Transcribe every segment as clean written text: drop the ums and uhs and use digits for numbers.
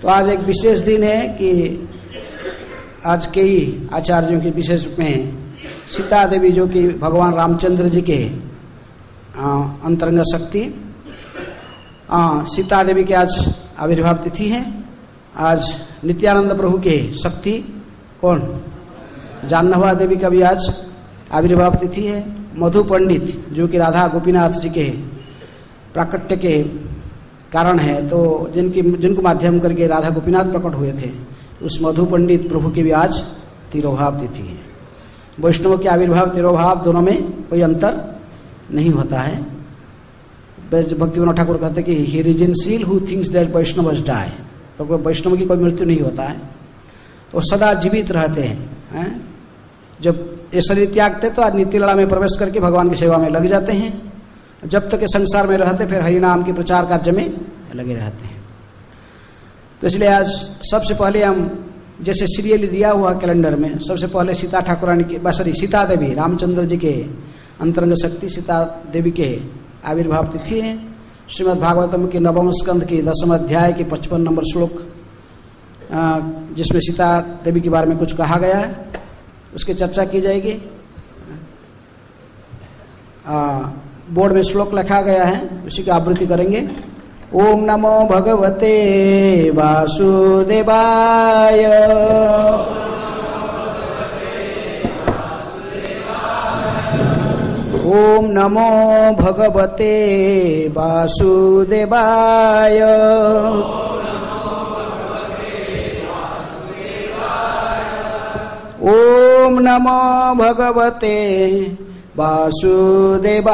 तो आज एक विशेष दिन है कि आज कई आचार्यों के विशेष में सीता देवी जो कि भगवान रामचंद्र जी के अंतरंग शक्ति, सीता देवी की आज आविर्भाव तिथि है। आज नित्यानंद प्रभु के शक्ति कौन, जाह्नवा देवी का भी आज आविर्भाव तिथि है। मधु पंडित जो कि राधा गोपीनाथ जी के प्राकट्य के कारण है, तो जिनको माध्यम करके राधा गोपीनाथ प्रकट हुए थे, उस मधु पंडित प्रभु की भी आज तिरोभाव तिथि है। वैष्णव के आविर्भाव तिरोभाव दोनों में कोई अंतर नहीं होता है। भक्ति विनोद ठाकुर कहते कि ही रिजेंसील who thinks that Vaishnav die, तो वैष्णव की कोई मृत्यु नहीं होता है, वो सदा जीवित रहते हैं। जब ये शरीर त्यागते तो आज नित्य लीला में प्रवेश करके भगवान की सेवा में लग जाते हैं। जब तक के संसार में रहते फिर हरि नाम के प्रचार कार्य में लगे रहते हैं। तो इसलिए आज सबसे पहले हम जैसे सीरियल दिया हुआ कैलेंडर में सबसे पहले सीता ठाकुरानी की सीता देवी रामचंद्र जी के अंतरंग शक्ति सीता देवी के आविर्भाव तिथि है। श्रीमद् भागवतम के नवम स्कंद के 10वें अध्याय के 55 नंबर श्लोक, जिसमें सीता देवी के बारे में कुछ कहा गया है, उसकी चर्चा की जाएगी। बोर्ड में श्लोक लिखा गया है, उसी की आवृत्ति करेंगे। ओम नमो भगवते वासुदेवाय, ओम नमो भगवते वासुदेवाय, ओम नमो भगवते वासुदेवाय,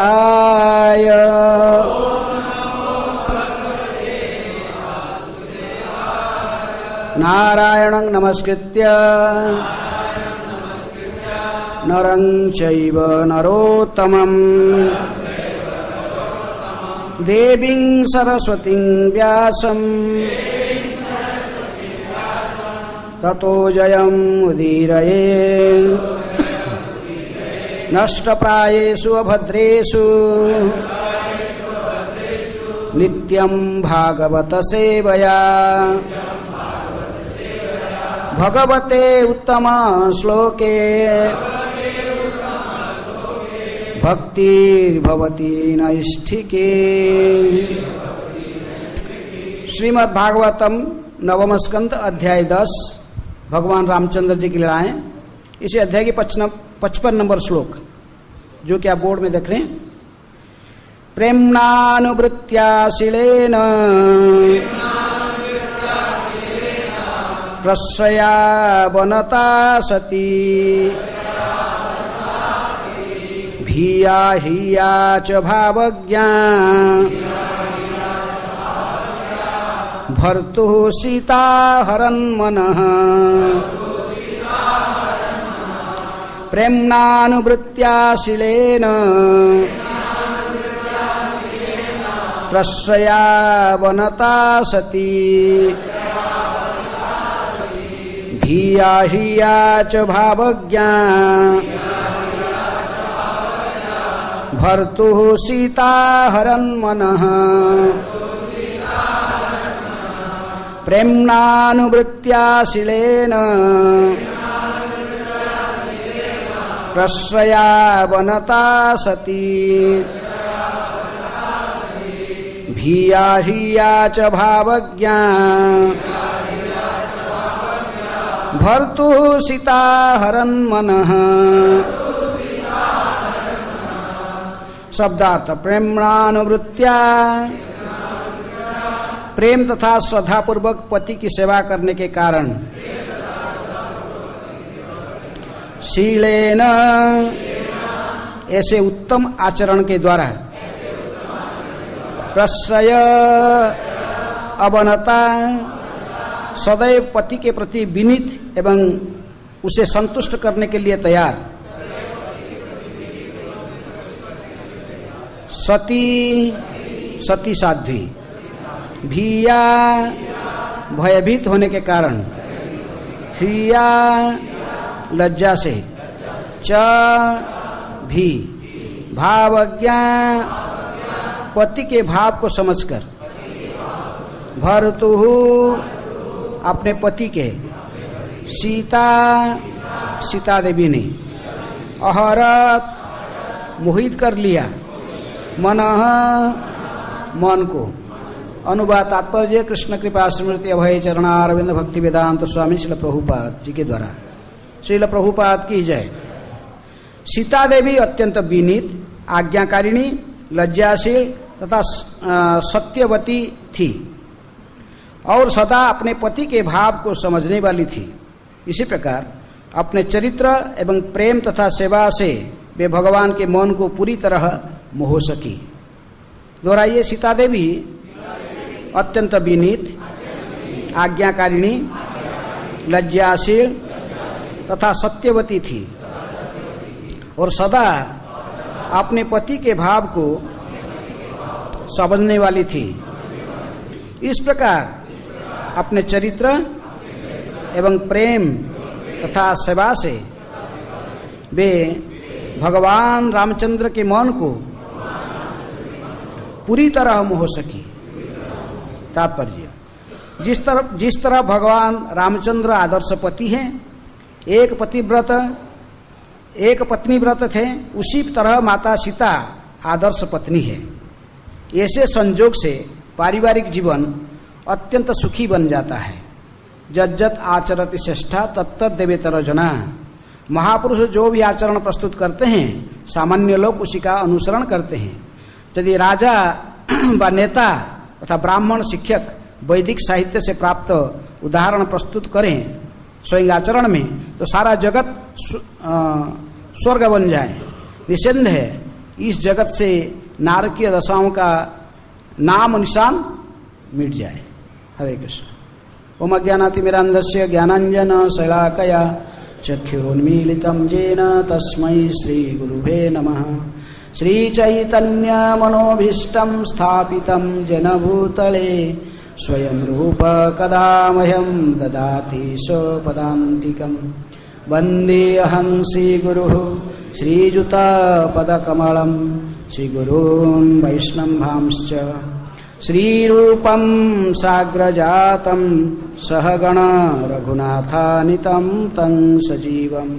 नारायणं नमस्कृत्य नरं चैव नरोत्तमं, देवीं सरस्वतीं व्यासं ततो जयमुदीरये, नष्टप्रायेषु अभद्रेषु नित्यं भागवत सेवया, भगवते उत्तम श्लोके भक्तिर्भवति नैष्ठिके। श्रीमद् भागवतम नवम स्कंद अध्याय 10 भगवान रामचंद्र जी की लीलाएं। इसी अध्याय की 55 नंबर श्लोक जो कि आप बोर्ड में देख रहे हैं। प्रेम्णानुवृत्त्याशीलेन प्रश्रया वनता सती, भिया हिया च भावज्ञा भर्तुः सीता हरन्मनः, प्रेम्णानुवृत्त्याशीलेन प्रश्रया वनता सती, धिया हिया च भावज्ञा भर्तुः सीता हरन्मनः, प्रेम्णानुवृत्त्याशीलेन प्रश्रया वनता सती, भिया हिया च भावज्ञा भर्तुः सीता हरन्मनः। शब्दार्थ प्रेम्णानुवृत्त्या, प्रेम तथा श्रद्धा पूर्वक पति की सेवा करने के कारण, शीलेन ऐसे उत्तम आचरण के द्वारा, प्रश्रय अवनता सदैव पति के प्रति विनीत एवं उसे संतुष्ट करने के लिए तैयार, सती सती साध्वी, भिया भयभीत होने के कारण, हिया लज्जा से, च भी भावज्ञा पति के भाव को समझकर, भर्तुः अपने पति के सीता देवी ने अहरत मोहित कर लिया मन को। अनुवाद तात्पर्य कृष्ण कृपा स्मृति अभय चरणारविंद भक्ति वेदांत स्वामी श्रील प्रभुपाद जी के द्वारा। श्रील प्रभुपाद की जय। सीता देवी अत्यंत विनीत, आज्ञाकारिणी, लज्जाशील तथा सत्यवती थी और सदा अपने पति के भाव को समझने वाली थी। इसी प्रकार अपने चरित्र एवं प्रेम तथा सेवा से वे भगवान के मन को पूरी तरह मोह सकी। दोहराइए, सीता देवी अत्यंत विनीत, आज्ञाकारिणी, लज्जाशील तथा सत्यवती थी और सदा अपने पति के भाव को समझने वाली थी। इस प्रकार अपने चरित्र एवं प्रेम तथा सेवा से वे भगवान रामचंद्र के मन को पूरी तरह मोह सकी। तात्पर्य, जिस तरह भगवान रामचंद्र आदर्श पति हैं, एक पत्नी व्रत थे, उसी तरह माता सीता आदर्श पत्नी है। ऐसे संजोग से पारिवारिक जीवन अत्यंत सुखी बन जाता है। जज्जत आचरति श्रेष्ठा तत्त देवेतर जना। महापुरुष जो भी आचरण प्रस्तुत करते हैं, सामान्य लोग उसी का अनुसरण करते हैं। यदि राजा व नेता तथा ब्राह्मण शिक्षक वैदिक साहित्य से प्राप्त उदाहरण प्रस्तुत करें स्वयं आचरण में, तो सारा जगत स्वर्ग बन जाए। निसंदेह है इस जगत से नारकीय दशाओं का नाम निशान मिट जाए। हरे कृष्ण। ओम अज्ञानातिमिरान्धस्य ज्ञानाञ्जन शलाकया चक्षुरुन्मीलितं येन तस्मै श्रीगुरुवे नमः। श्रीचैतन्य मनोभीष्टं स्थापितं जन भूतले स्वयं रूप कदा मह्यं ददाति स्वपदान्तिकं। वन्देऽहं श्रीगुरुः श्रीयुतपदकमलं श्रीगुरून् वैष्णवांश्च। श्रीरूपं साग्रजातं सहगण रघुनाथानितं तं सजीवं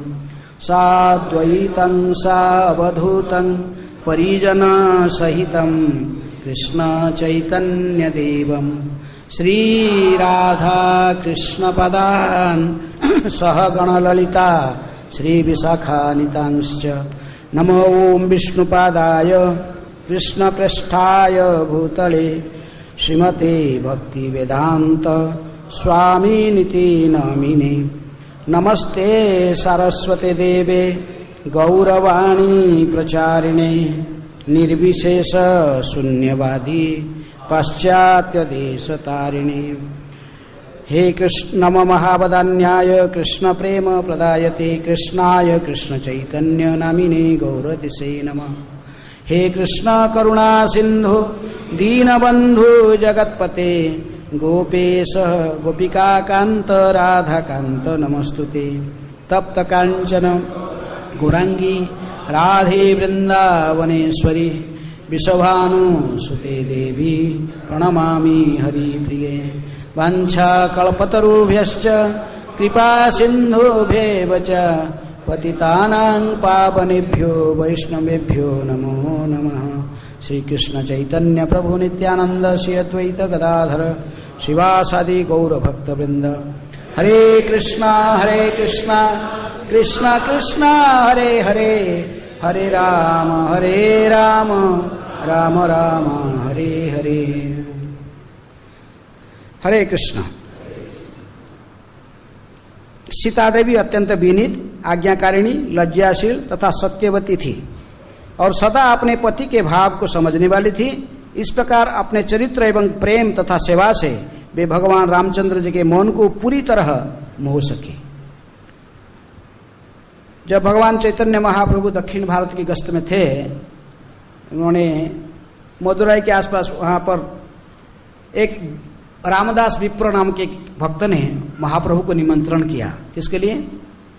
साद्वैतं सावधूतं परिजनसहितं कृष्ण चैतन्यदेवं श्रीराधा कृष्णपदान् सहगण ललिता श्रीविशाखानितांश्च। नमो ओं विष्णुपादाय कृष्णप्रेष्ठाय भूतले श्रीमते भक्तिवेदान्त स्वामिनिति नामिने। नमस्ते सरस्वते देवे गौरवाणी प्रचारिणे निर्विशेष शून्यवादी पाश्चात्य देशतारिणे। हे कृष्ण नम महावदान्याय कृष्ण प्रेम प्रदायते कृष्णाय कृष्ण चैतन्य नामिने गौरतिसे नमः। हे कृष्ण करुणा सिंधु दीनबंधु जगत्पते गोपेश गोपिकाकांत राधाकांत नमस्तुते। तप्त कांचन गौरांगी राधे वृंदावनेश्वरी विश्वभानुसुते देवी प्रणमामि हरिप्रिये। वाञ्छा कल्पतरुभ्यश्च कृपा सिन्धुभ्येव च पतितानां पावनेभ्यो वैष्णवेभ्यो नमो नमः। श्री कृष्ण चैतन्य प्रभु नित्यानंद श्री अद्वैत गदाधर शिवासादि गौर भक्तवृंद। हरे कृष्णा कृष्णा कृष्णा हरे हरे, हरे राम राम राम हरे हरे। हरे कृष्ण। सीता देवी अत्यंत विनीत, आज्ञाकारिणी, लज्जाशील तथा सत्यवती थी और सदा अपने पति के भाव को समझने वाली थी। इस प्रकार अपने चरित्र एवं प्रेम तथा सेवा से वे भगवान रामचंद्र जी के मन को पूरी तरह मोह सकी। जब भगवान चैतन्य महाप्रभु दक्षिण भारत की गस्त में थे, उन्होंने मदुराई के आसपास वहां पर एक रामदास विप्र नाम के भक्त ने महाप्रभु को निमंत्रण किया। किसके लिए?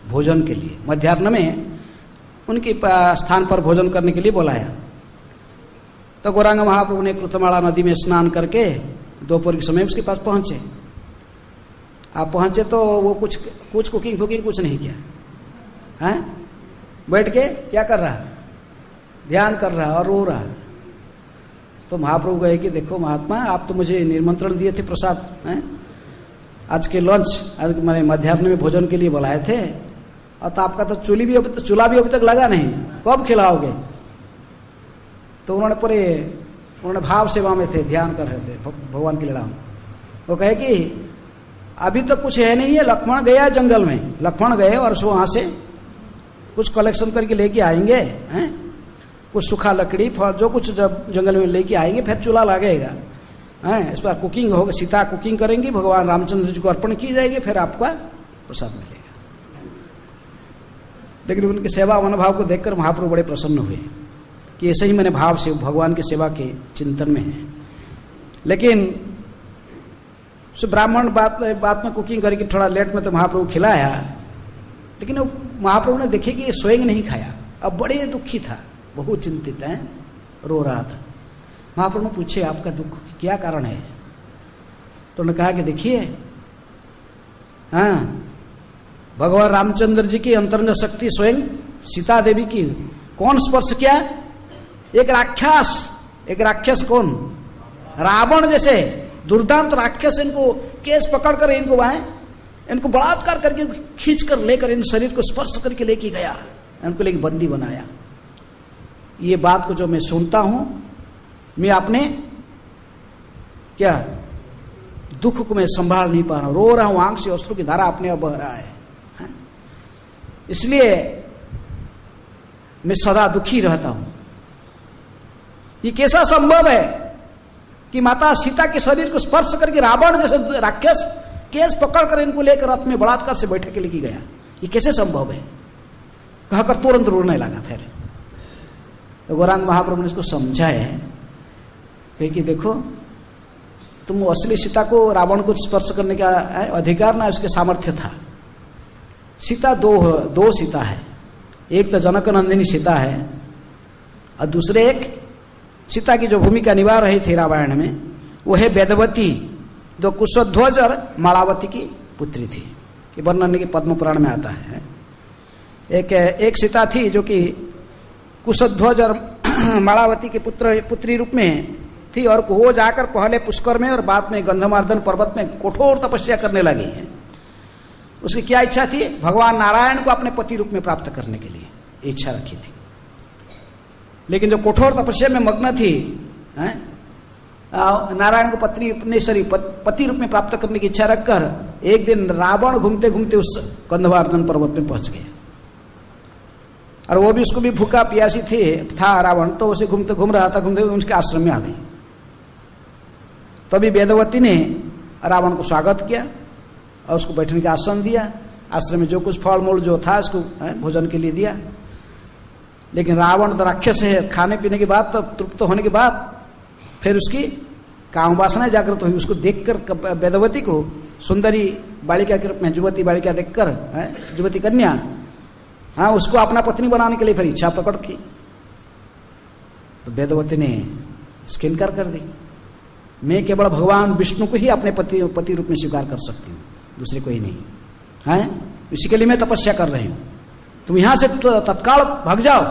भोजन के लिए। मध्याह्न में उनके स्थान पर भोजन करने के लिए बुलाया। तो गौरांग महाप्रभु ने कृतमाला नदी में स्नान करके दोपहर के समय उसके पास पहुंचे आप पहुंचे तो वो कुछ कुकिंग फुकिंग कुछ नहीं किया, हैं? बैठ के क्या कर रहा, ध्यान कर रहा और रो रहा। तो महाप्रभु गए कि देखो महात्मा, आप तो मुझे निमंत्रण दिए थे प्रसाद, हैं? आज के लंच, आज मैंने मध्याह्न में भोजन के लिए बुलाए थे, और तो आपका तो चूल्हा भी अभी तक लगा नहीं, कब खिलाओगे? तो उन्होंने भाव सेवा में थे, ध्यान कर रहे थे भगवान के लीला। वो कहे कि अभी तक कुछ है नहीं है, लक्ष्मण गया जंगल में, लक्ष्मण गए और वहां से कुछ कलेक्शन करके लेके आएंगे, हैं? कुछ सूखा लकड़ी फल जो कुछ जब जंगल में लेके आएंगे, फिर चूल्हा लगेगा, हैं? इस पर कुकिंग होगा, सीता कुकिंग करेंगी, भगवान रामचंद्र जी को अर्पण की जाएगी, फिर आपका प्रसाद मिलेगा। लेकिन उनकी सेवा मनोभाव को देखकर महाप्रभु बड़े प्रसन्न हुए कि ऐसे ही मैंने भाव से भगवान की सेवा के चिंतन में है। लेकिन ब्राह्मण बात में कुकिंग करके थोड़ा लेट में तो महाप्रभु खिलाया, लेकिन महाप्रभु ने देखे कि ये स्वयं नहीं खाया, अब बड़े दुखी था, बहुत चिंतित है, रो रहा था। महाप्रभु ने पूछे आपका दुख क्या कारण है? तो उन्होंने कहा कि देखिए, हाँ, भगवान रामचंद्र जी की अंतरंग शक्ति स्वयं सीता देवी की कौन स्पर्श किया? एक राक्षस कौन? रावण जैसे दुर्दांत राक्षस इनको केस पकड़कर इनको बलात्कार करके खींच कर लेकर इन शरीर को स्पर्श करके लेके गया, इनको लेके बंदी बनाया। ये बात को जो मैं सुनता हूं, मैं अपने क्या दुख को मैं संभाल नहीं पा रहा हूं, रो रहा हूं, आंख से अश्रु की धारा अपने आप बह रहा है। इसलिए मैं सदा दुखी रहता हूं। ये कैसा संभव है कि माता सीता के शरीर को स्पर्श करके रावण जैसे राक्षस केस पकड़कर इनको लेकर रथ में बलात्कार से बैठक के लेके गया? ये कैसे संभव है? कहकर तुरंत रोने लगा। फिर तो गौरांग महाप्रभु ने इसको समझाया कि देखो, तुम असली सीता को रावण को स्पर्श करने का अधिकार ना उसके सामर्थ्य था। सीता दो सीता है, एक तो जनक नंदिनी सीता है और दूसरे एक सीता की जो भूमिका निभा रही थी रामायण में, वो है वेदवती, जो कुशध्वज और मालावती की पुत्री थी, कि वर्णन के पद्म पुराण में आता है। एक सीता थी जो कि कुशध्वज और मालावती के पुत्री रूप में थी, और वो जाकर पहले पुष्कर में और बाद में गंधमार्दन पर्वत में कठोर तपस्या करने लगी है। उसकी क्या इच्छा थी? भगवान नारायण को अपने पति रूप में प्राप्त करने के लिए इच्छा रखी थी। लेकिन जब कठोर तपस्या में मग्न थी, नारायण को पति रूप में प्राप्त करने की इच्छा रखकर एक दिन रावण घूमते घूमते उस गंधमार्दन पर्वत में पहुंच गया, और वो भी उसको भी भूखा प्यासी था रावण, तो उसे घूम रहा था, घूमते उसके आश्रम में आ गई। तभी वेदवती ने रावण को स्वागत किया और उसको बैठने का आसन दिया, आश्रम में जो कुछ फल मूल जो था उसको भोजन के लिए दिया। लेकिन रावण तो राक्षस है, खाने पीने के बाद, तब तृप्त होने के बाद फिर उसकी काम वासना जागृत हुई। उसको देखकर वेदवती को सुंदरी बालिका के रूप में, युवती बालिका देखकर, युवती कन्या, हाँ, उसको अपना पत्नी बनाने के लिए फिर इच्छा प्रकट की। तो वेदवती ने इसका इनकार कर दी। मैं केवल भगवान विष्णु को ही अपने पति रूप में स्वीकार कर सकती हूँ, दूसरे को ही नहीं है। इसी के लिए मैं तपस्या कर रही हूँ, तुम यहां से तत्काल भाग जाओ।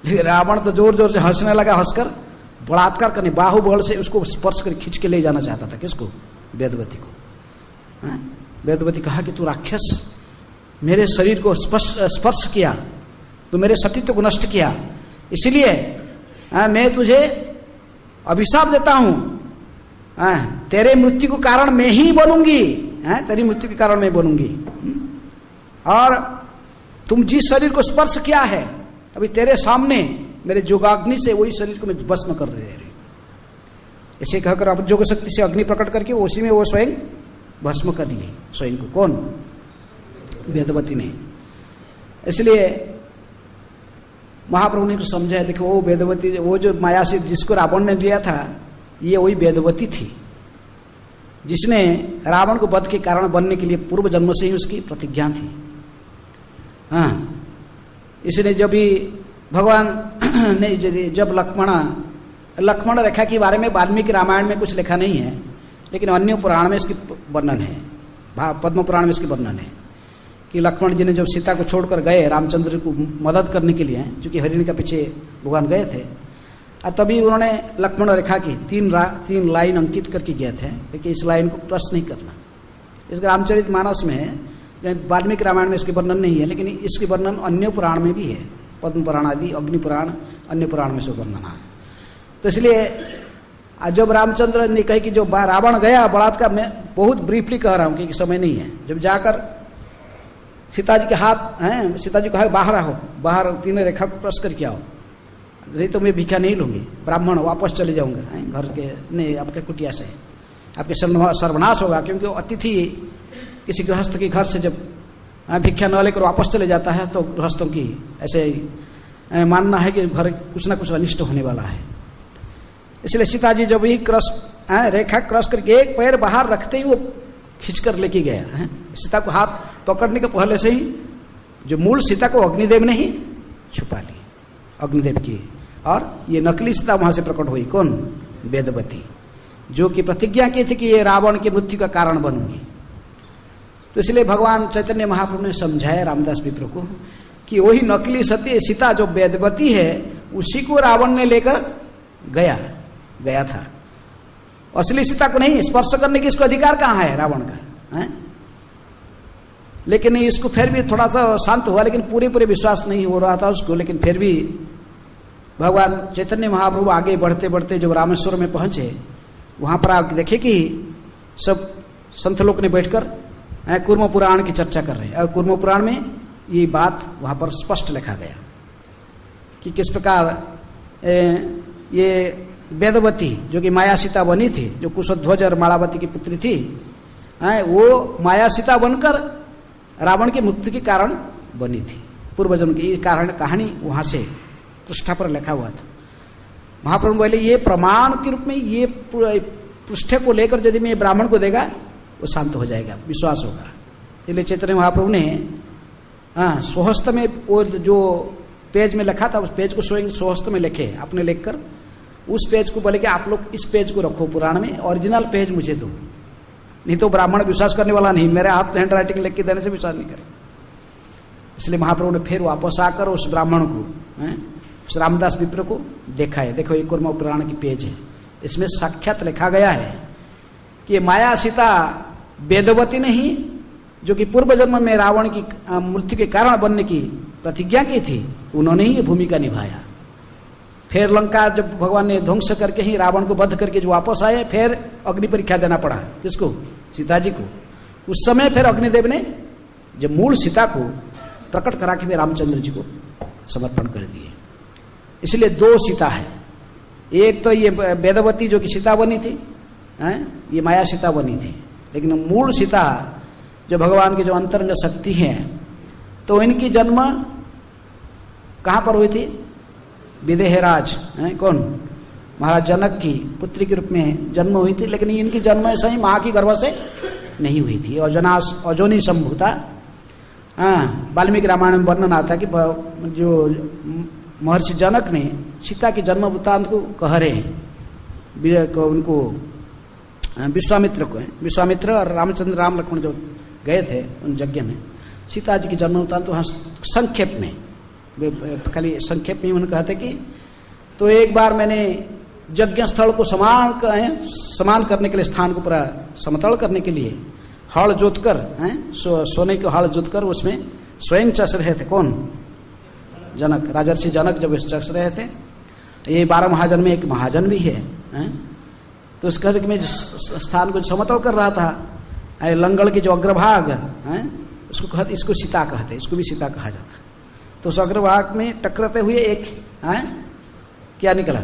लेकिन रावण तो जोर जोर से हंसने लगा, हंसकर बलात्कार करने, बाहुबल से उसको स्पर्श कर खींच के ले जाना चाहता था। किसको? वेदवती को। वेदवती कहा कि तू राक्षस, मेरे शरीर को स्पर्श किया, तो मेरे सतीत्व को नष्ट किया, इसलिए मैं तुझे अभिशाप देता हूं, तेरे मृत्यु के कारण मैं ही बनूंगी, तेरी मृत्यु के कारण मैं बनूंगी। और तुम जिस शरीर को स्पर्श किया है, अभी तेरे सामने मेरे जोगाग्नि से वही शरीर को मैं भस्म कर दे रही। ऐसे कहकर अब जोग शक्ति से अग्नि प्रकट करके उसी में वो स्वयं भस्म कर ली स्वयं को। कौन? वेदवती ने। इसलिए महाप्रभु ने समझा है, देखो वो वेदवती, वो जो माया से जिसको रावण ने लिया था, ये वही वेदवती थी जिसने रावण को वध के कारण बनने के लिए पूर्व जन्म से ही उसकी प्रतिज्ञा थी। हाँ, इसलिए जब भी भगवान ने जब लक्ष्मण रेखा के बारे में वाल्मीकि रामायण में कुछ लिखा नहीं है, लेकिन अन्य पुराण में इसकी वर्णन है, पद्म पुराण में इसकी वर्णन है कि लक्ष्मण जी ने जब सीता को छोड़कर गए रामचंद्र को मदद करने के लिए, क्योंकि हरिणी का पीछे भगवान गए थे, तभी उन्होंने लक्ष्मण रेखा की 3 लाइन अंकित करके गए थे कि इस लाइन को क्रॉस नहीं करना। इसका रामचरितमानस में है, वाल्मीकि रामायण में इसके वर्णन नहीं है, लेकिन इसके वर्णन अन्य पुराण में भी है, पद्म पुराण आदि, अग्नि पुराण, अन्य पुराण में से वर्णन है। तो इसलिए जब रामचंद्र ने कही कि जो रावण गया बलात्कार, मैं बहुत ब्रीफली कह रहा हूँ क्योंकि समय नहीं है, जब जाकर सीता जी के हाथ हैं, सीता जी को कहा बाहर आओ, बाहर 3 रेखा को क्रॉस करके आओ, नहीं तो मैं भिक्षा नहीं लूंगी, ब्राह्मण वापस चले जाऊंगा घर के, नहीं आपके कुटिया से, आपके सर्वनाश होगा। क्योंकि अतिथि किसी गृहस्थ के घर से जब भिक्षा न लेकर वापस चले जाता है तो गृहस्थों की ऐसे मानना है कि घर कुछ ना कुछ अनिष्ट होने वाला है। इसलिए सीता जी जब ही रेखा क्रॉस करके एक पैर बाहर रखते ही वो खींच कर लेके गया। सीता को हाथ पकड़ने के पहले से ही जो मूल सीता को अग्निदेव ने ही छुपा ली, अग्निदेव की, और ये नकली सीता वहां से प्रकट हुई, कौन? वेदवती, जो कि प्रतिज्ञा की थी कि ये रावण की मृत्यु का कारण बनूंगी। तो इसलिए भगवान चैतन्य महाप्रभु ने समझाया रामदास विप्र को कि वही नकली सती सीता जो वेदवती है उसी को रावण ने लेकर गया था। असली सीता को नहीं स्पर्श करने की इसको अधिकार कहाँ है रावण का, है? लेकिन इसको फिर भी थोड़ा सा शांत हुआ, लेकिन पूरे विश्वास नहीं हो रहा था उसको। लेकिन फिर भी भगवान चैतन्य महाप्रभु आगे बढ़ते बढ़ते जब रामेश्वर में पहुंचे, वहां पर आप देखे कि सब संत लोग ने बैठकर कूर्म पुराण की चर्चा कर रहे हैं, और कूर्म पुराण में ये बात वहां पर स्पष्ट लिखा गया कि किस प्रकार ये वेदवती जो कि माया सीता बनी थी, जो कुशध्वज और मालावती की पुत्री थी, वो माया सीता बनकर रावण की मुक्ति के कारण बनी थी। पूर्व जन्म की कारण कहानी वहां से पृष्ठा पर लिखा हुआ था। महाप्रभु बोले ये प्रमाण के रूप में ये पृष्ठे को लेकर यदि मैं ब्राह्मण को देगा वो शांत हो जाएगा, विश्वास होगा। इसलिए चैतन्य महाप्रभु ने स्वहस्त में, और जो पेज में लिखा था उस पेज को स्वयं स्वहस्त में लिखे, अपने लिखकर उस पेज को बोले कि आप लोग इस पेज को रखो पुराण में, ओरिजिनल पेज मुझे दो, नहीं तो ब्राह्मण विश्वास करने वाला नहीं, मेरे हाथ हैंड राइटिंग लिख के देने से विश्वास नहीं करे। इसलिए महाप्रभु ने फिर वापस आकर उस ब्राह्मण को, उस रामदास विप्र को देखा है, देखो ये कूर्म पुराण की पेज है, इसमें साक्षात लिखा गया है कि माया सीता वेदवती नहीं, जो कि पूर्व जन्म में रावण की मृत्यु के कारण बनने की प्रतिज्ञा की थी, उन्होंने ही ये भूमिका निभाया। फिर लंका जब भगवान ने ध्वंस करके ही रावण को वध करके जो वापस आए, फिर अग्नि परीक्षा देना पड़ा किसको? सीता जी को। उस समय फिर अग्निदेव ने जब मूल सीता को प्रकट करा के रामचंद्र जी को समर्पण कर दिए। इसलिए 2 सीता है, एक तो ये वेदवती जो कि सीता बनी थी, ये माया सीता बनी थी, लेकिन मूल सीता जो भगवान की जो अंतरंग शक्ति है, तो इनकी जन्म कहाँ पर हुई थी? विदेहराज, कौन? महाराज जनक की पुत्री के रूप में जन्म हुई थी, लेकिन इनकी जन्म ऐसा ही माँ की गर्भ से नहीं हुई थी। अजोनी संभूता। वाल्मीकि रामायण में वर्णन आता कि जो महर्षि जनक ने सीता के जन्म वृत्तांत को कह रहे हैं, उनको विश्वामित्र और रामचंद्र राम लक्ष्मण जो गए थे उन यज्ञ में, सीता जी की जन्म वृत्तांत वहाँ संक्षेप में, खाली संक्षेप में उन्होंने कहते कि तो एक बार मैंने यज्ञ स्थल को समान करने के लिए, स्थान को पूरा समतल करने के लिए हल जोतकर, सोने के हल जोतकर उसमें स्वयं चस रहे थे। कौन? जनक, राजर्षि जनक जब चस रहे थे। ये 12 महाजन में एक महाजन भी है, तो उस घर में स्थान को समतल कर रहा था, लंगड़ के जो अग्रभाग उसको कहते, इसको सीता कहते, इसको भी सीता कहा जाता। तो उस अग्रभाग में टकराते हुए एक क्या निकला?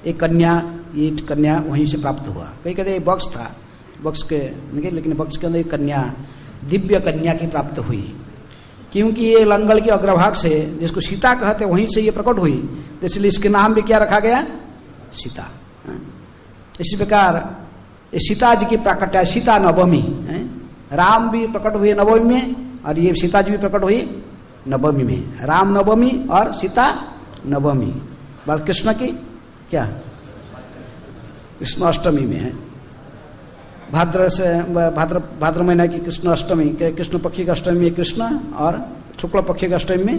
एक कन्या, ये कन्या वहीं से प्राप्त हुआ। कहीं कहते बक्स था, बक्स के लेकिन बक्स के अंदर एक कन्या, दिव्य कन्या की प्राप्त हुई, क्योंकि ये लंगड़ के अग्रभाग से जिसको सीता कहते वहीं से ये प्रकट हुई, तो इसलिए इसके नाम भी क्या रखा गया? सीता। इसी प्रकार सीता जी की प्रकट है, सीता नवमी, राम भी प्रकट हुए नवमी में, और ये सीता जी भी प्रकट हुई नवमी में। राम नवमी और सीता नवमी। बात कृष्ण की क्या? कृष्ण अष्टमी में है। भाद्र महीना की कृष्ण अष्टमी के कृष्ण पक्षी की अष्टमी में कृष्ण और शुक्ल पक्षी की अष्टमी में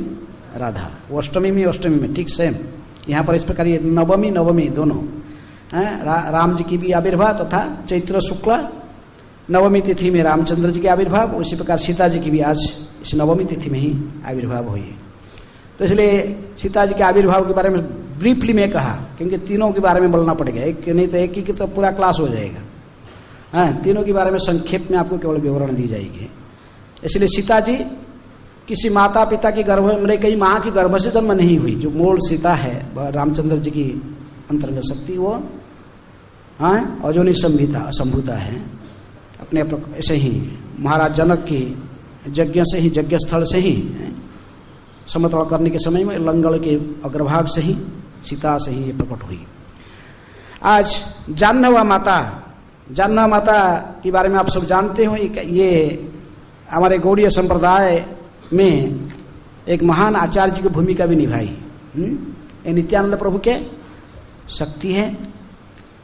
राधा, वो अष्टमी में ठीक सेम यहाँ पर इस प्रकार ये नवमी दोनों राम जी की भी आविर्भाव तथा चैत्र शुक्ल नवमी तिथि में रामचंद्र जी के आविर्भाव, उसी प्रकार सीता जी की भी आज इस नवमी तिथि में ही आविर्भाव हुई। तो इसलिए सीता जी के आविर्भाव के बारे में ब्रीफली में कहा, क्योंकि तीनों के बारे में बोलना पड़ेगा, एक नहीं तो एक की तो पूरा क्लास हो जाएगा। तीनों के बारे में संक्षेप में आपको केवल विवरण दी जाएगी। इसलिए सीता जी किसी माता पिता की गर्भ में, कई माँ की गर्भ से जन्म नहीं हुई। जो मूल सीता है रामचंद्र जी की अंतर्गत शक्ति, वो अजोनी संभूता है। अपने ऐसे ही महाराज जनक की यज्ञ से ही, यज्ञ स्थल से ही समतल करने के समय में लंगल के अग्रभाग से ही, सीता से ही ये प्रकट हुई। आज जाह्नवा माता के बारे में आप सब जानते हो। ये हमारे गौड़ीय संप्रदाय में एक महान आचार्य जी की भूमिका भी निभाई। ये नित्यानंद प्रभु के शक्ति है।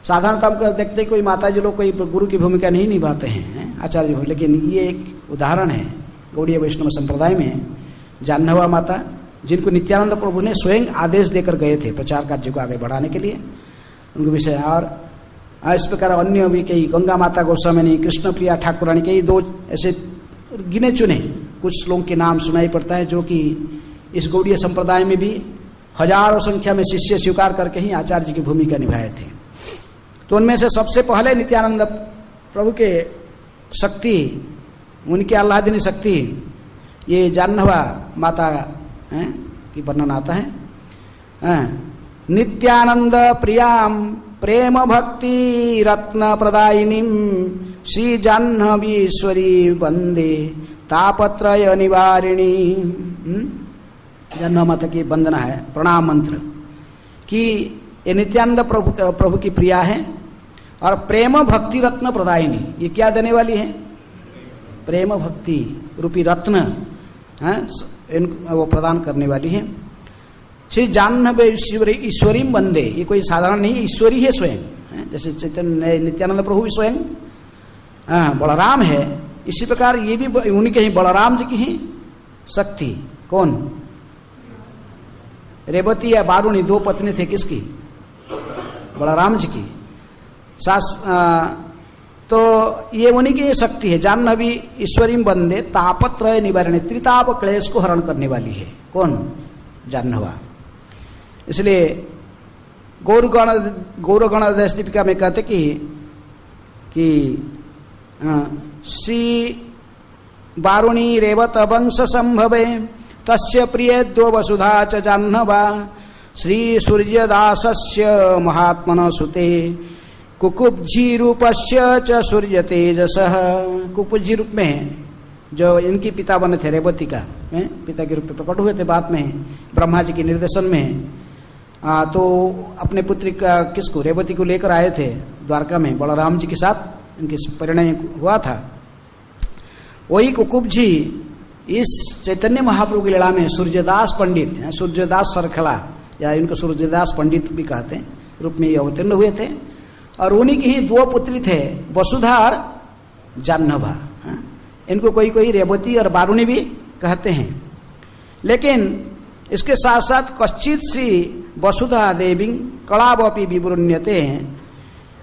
साधारणतः हम देखते हैं कोई माता जी लोग कोई गुरु की भूमिका नहीं निभाते हैं, आचार्य जी, लेकिन ये एक उदाहरण है गौड़ीय वैष्णव संप्रदाय में जाह्नवा माता, जिनको नित्यानंद प्रभु ने स्वयं आदेश देकर गए थे प्रचार कार्य को आगे बढ़ाने के लिए, उनके विषय। और इस प्रकार अन्य भी कई, गंगा माता गोस्वामी, कृष्ण प्रिया ठाकुरानी, कई दो ऐसे गिने चुने कुछ लोगों के नाम सुनाई पड़ता है, जो कि इस गौड़ीय संप्रदाय में भी हजारों संख्या में शिष्य स्वीकार करके ही आचार्य जी की भूमिका निभाए थे। तो उनमें से सबसे पहले नित्यानंद प्रभु के शक्ति, उनकी आह्लादिनी शक्ति, ये जाह्नवा माता की वर्णन आता है। नित्यानंद प्रियाम प्रेम भक्ति रत्न प्रदायिनी श्री जाह्नवीश्वरी वंदे तापत्रय निवारिणी। जाह्नवा माता की वंदना है, प्रणाम मंत्र कि ये नित्यानंद प्रभु की प्रिया है और प्रेम भक्ति रत्न प्रदायिनी। ये क्या देने वाली है? प्रेम भक्ति रूपी रत्न वो प्रदान करने वाली है। श्री जाह्नवी ईश्वरी वंदे, ये कोई साधारण नहीं, ईश्वरी है स्वयं। जैसे चैतन्य नित्यानंद प्रभु भी स्वयं बलराम है, इसी प्रकार ये भी उन्हीं के ही, बलराम जी की ही शक्ति। कौन? रेवती या बारुणी, दो पत्नी थे किसकी? बलराम जी की। तो ये उन्हीं की शक्ति है। जाह्नवी ईश्वरी वंदे तापत्रय निवारिणी, त्रिताप क्लेश को हरण करने वाली है। कौन? जाह्नवा। इसलिए गौरगण देश दीपिका में कहते कि श्री बारुणी रेवत वंश संभवे तस्य प्रिय दो वसुधा च जाह्नवा श्री सूर्यदासस्य महात्मन सुते कुकुब्जी रूपस्य च सूर्य तेजसः। कुकुब्जी रूप में जो इनकी पिता बने थे, रेवती का पिता के रूप में प्रकट हुए थे बाद में ब्रह्मा जी के निर्देशन में। तो अपने पुत्री का किसको, रेवती को लेकर आए थे द्वारका में बलराम जी के साथ, इनके परिणय हुआ था। वही कुकुब्जी इस चैतन्य महाप्रभु की लीला में सूर्यदास पंडित, सूर्यदास सरखला या इनको सूर्यदास पंडित भी कहते हैं, रूप में ये अवतीर्ण हुए थे। और उन्हीं की ही दो पुत्री थे, वसुधा और जाह्नवा। इनको कोई कोई रेवती और बारुणी भी कहते हैं। लेकिन इसके साथ साथ कश्चित श्री वसुधा देवी कलावपी विवृण्यते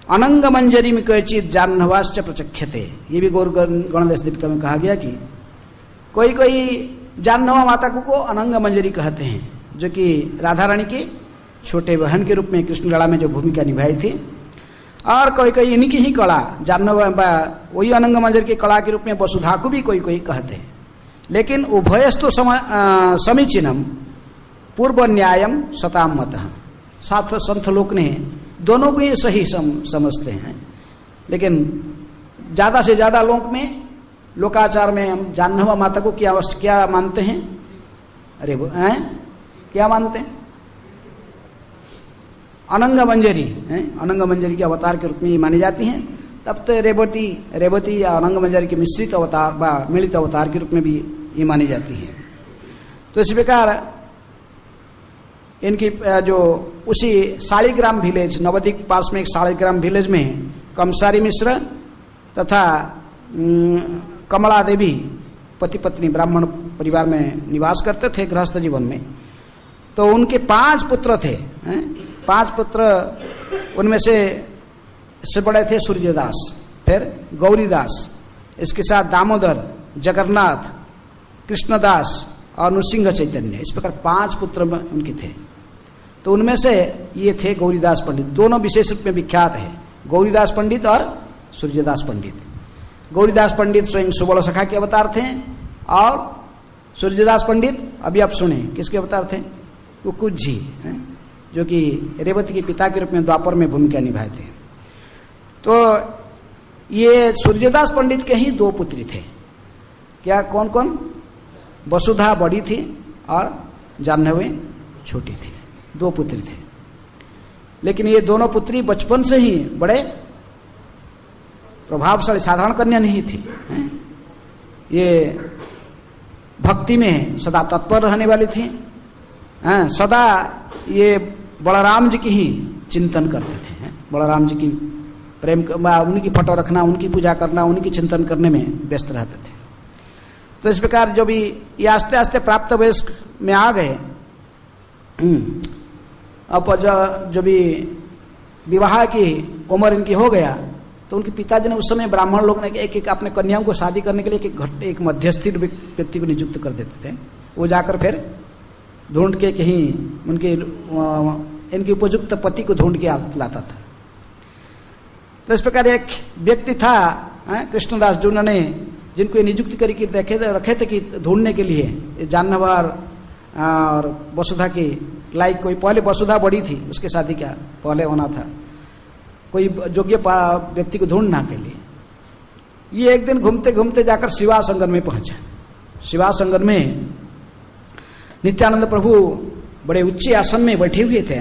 अनंग मंजरी में कचित जाह्नवाश्च प्रचख्यते। ये भी गौर गणदेश दीपिका में कहा गया कि कोई कोई जाह्नवा माता को अनंग मंजरी कहते हैं, जो कि राधा रानी की छोटे बहन के रूप में कृष्ण लीला में जो भूमिका निभाई थी। और कोई कोई इनकी ही कला, जाह्नवा वही अनंग मंजरी की कला के रूप में वसुधा को भी कोई कोई कहते हैं। लेकिन उभयस्तु समीचीनम पूर्व न्यायम सताम मतः। साथ संत लोक ने दोनों को ही सही समझते हैं। लेकिन ज्यादा से ज्यादा लोक में, लोकाचार में हम जाह्नवा माता को क्या मानते हैं? अरे क्या मानते हैं? अनंग मंजरी, अनंग मंजरी के अवतार के रूप में ये मानी जाती हैं। तब तो रेवती या अनंग मंजरी के मिश्रित अवतार, मिलित अवतार के रूप में भी ये मानी जाती है। तो इस प्रकार इनकी जो उसी शालिग्राम विलेज, नवद्वीप पास में एक शालिग्राम विलेज में कमसारी मिश्र तथा कमला देवी पति पत्नी ब्राह्मण परिवार में निवास करते थे गृहस्थ जीवन में। तो उनके 5 पुत्र थे, 5 पुत्र, उनमें से बड़े थे सूर्यदास, फिर गौरीदास, इसके साथ दामोदर, जगन्नाथ, कृष्णदास और नृसिंह चैतन्य, इस प्रकार 5 पुत्र उनके थे। तो उनमें से ये थे गौरीदास पंडित, दोनों विशेष रूप में विख्यात है, गौरीदास पंडित और सूर्यदास पंडित। गौरीदास पंडित स्वयं सुबल सखा के अवतार थे और सूर्यदास पंडित अभी आप सुने किसके अवतार थे? कुकुज जी, जो कि रेवती के पिता के रूप में द्वापर में भूमिका निभाए थे। तो ये सूर्यदास पंडित के ही 2 पुत्री थे। क्या, कौन कौन? वसुधा बड़ी थी और जाह्नवी छोटी थी, 2 पुत्री थे। लेकिन ये दोनों पुत्री बचपन से ही बड़े प्रभावशाली, साधारण कन्या नहीं थी। ये भक्ति में सदा तत्पर रहने वाली थी, सदा ये बलराम जी की ही चिंतन करते थे। बलराम जी की प्रेम, उनकी फोटो रखना, उनकी पूजा करना, उनकी चिंतन करने में व्यस्त रहते थे। तो इस प्रकार जो भी ये आस्ते आस्ते प्राप्त वयस्क में आ गए, अब जो भी विवाह की उम्र इनकी हो गया, तो उनके पिताजी ने उस समय ब्राह्मण लोग ने एक अपने कन्याओं को शादी करने के लिए एक मध्यस्थी व्यक्ति को नियुक्त कर देते थे। वो जाकर फिर ढूंढ के कहीं उनके इनके उपयुक्त पति को ढूंढ के लाता था। तो इस प्रकार एक व्यक्ति था कृष्णदास, जो उन्होंने जिनको ये नियुक्त करके रखे थे कि ढूंढने के लिए जाह्नवी और वसुधा की लाइक कोई, पहले वसुधा बड़ी थी, उसके शादी का पहले होना था, कोई योग्य व्यक्ति को ढूंढना के लिए। ये एक दिन घूमते घूमते जाकर शिवासंगन में पहुंचा। शिवासंगन में नित्यानंद प्रभु बड़े उच्च आसन में बैठे हुए थे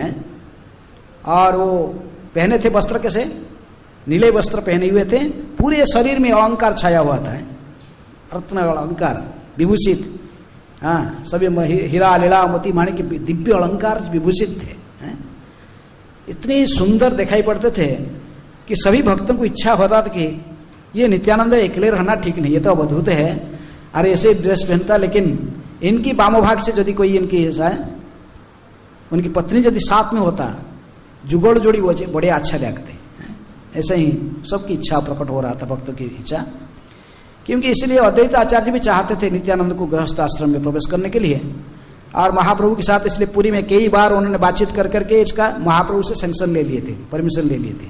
और वो पहने थे वस्त्र, कैसे? नीले वस्त्र पहने हुए थे, पूरे शरीर में अलंकार छाया हुआ था, रत्न अलंकार विभूषित, सभी हीरा लीला मोती माणिक के दिव्य अलंकार विभूषित थे। इतनी सुंदर दिखाई पड़ते थे कि सभी भक्तों को इच्छा होता था कि ये नित्यानंद अकेले रहना ठीक नहीं, ये तो अवधूत है, अरे ऐसे ड्रेस पहनता, लेकिन इनकी वामभाग से यदि कोई इनकी उनकी पत्नी यदि साथ में होता, जुगड़ जोड़ी वो बड़े अच्छा लगते। ऐसे ही सबकी इच्छा प्रकट हो रहा था, भक्तों की इच्छा, क्योंकि इसलिए अद्वैत आचार्य भी चाहते थे नित्यानंद को गृहस्थ आश्रम में प्रवेश करने के लिए, और महाप्रभु के साथ इसलिए पुरी में कई बार उन्होंने बातचीत कर करके इसका महाप्रभु से सैंक्शन ले लिए थे, परमिशन ले लिए थे,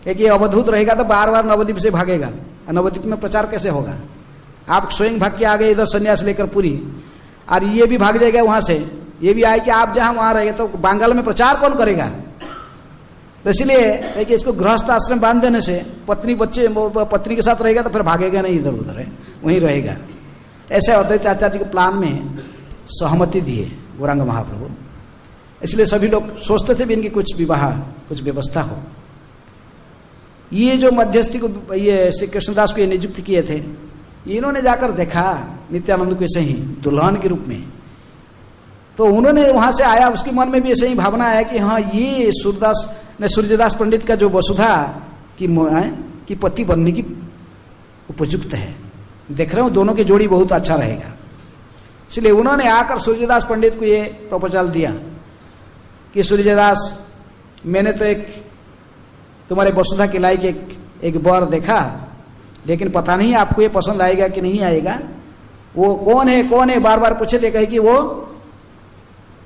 क्योंकि अवधूत रहेगा तो बार बार नवद्वीप से भागेगा, नवद्वीप में प्रचार कैसे होगा? आप स्वयं भाग के आ गए इधर संन्यास लेकर पुरी, और ये भी भाग जाएगा वहां से, ये भी आए कि आप जहां वहां रहेंगे तो बंगाल में प्रचार कौन करेगा? तो इसलिए कि इसको गृहस्थ आश्रम बांध देने से पत्नी बच्चे पत्नी के साथ रहेगा तो फिर भागेगा नहीं इधर उधर, है वहीं रहेगा। ऐसे अद्वैत आचार्य के प्लान में सहमति दिए गौरांग महाप्रभु। इसलिए सभी लोग सोचते थे भी इनकी कुछ विवाह, कुछ व्यवस्था हो। ये जो मध्यस्थी को ये श्री कृष्णदास को ये नियुक्त किए थे, इन्होंने जाकर देखा नित्यानंद को ऐसे ही दुल्हन के रूप में, तो उन्होंने वहां से आया, उसके मन में भी ऐसे ही भावना आया कि हाँ ये सूर्यदास पंडित का जो वसुधा की पति बनने की उपयुक्त है, देख रहे हो दोनों की जोड़ी बहुत अच्छा रहेगा। इसलिए उन्होंने आकर सूर्यदास पंडित को ये प्रपोजल दिया कि सूर्यदास, मैंने तो एक तुम्हारे वसुधा के लायक एक वर देखा, लेकिन पता नहीं आपको ये पसंद आएगा कि नहीं आएगा। वो कौन है बार बार पूछे थे, कहे कि वो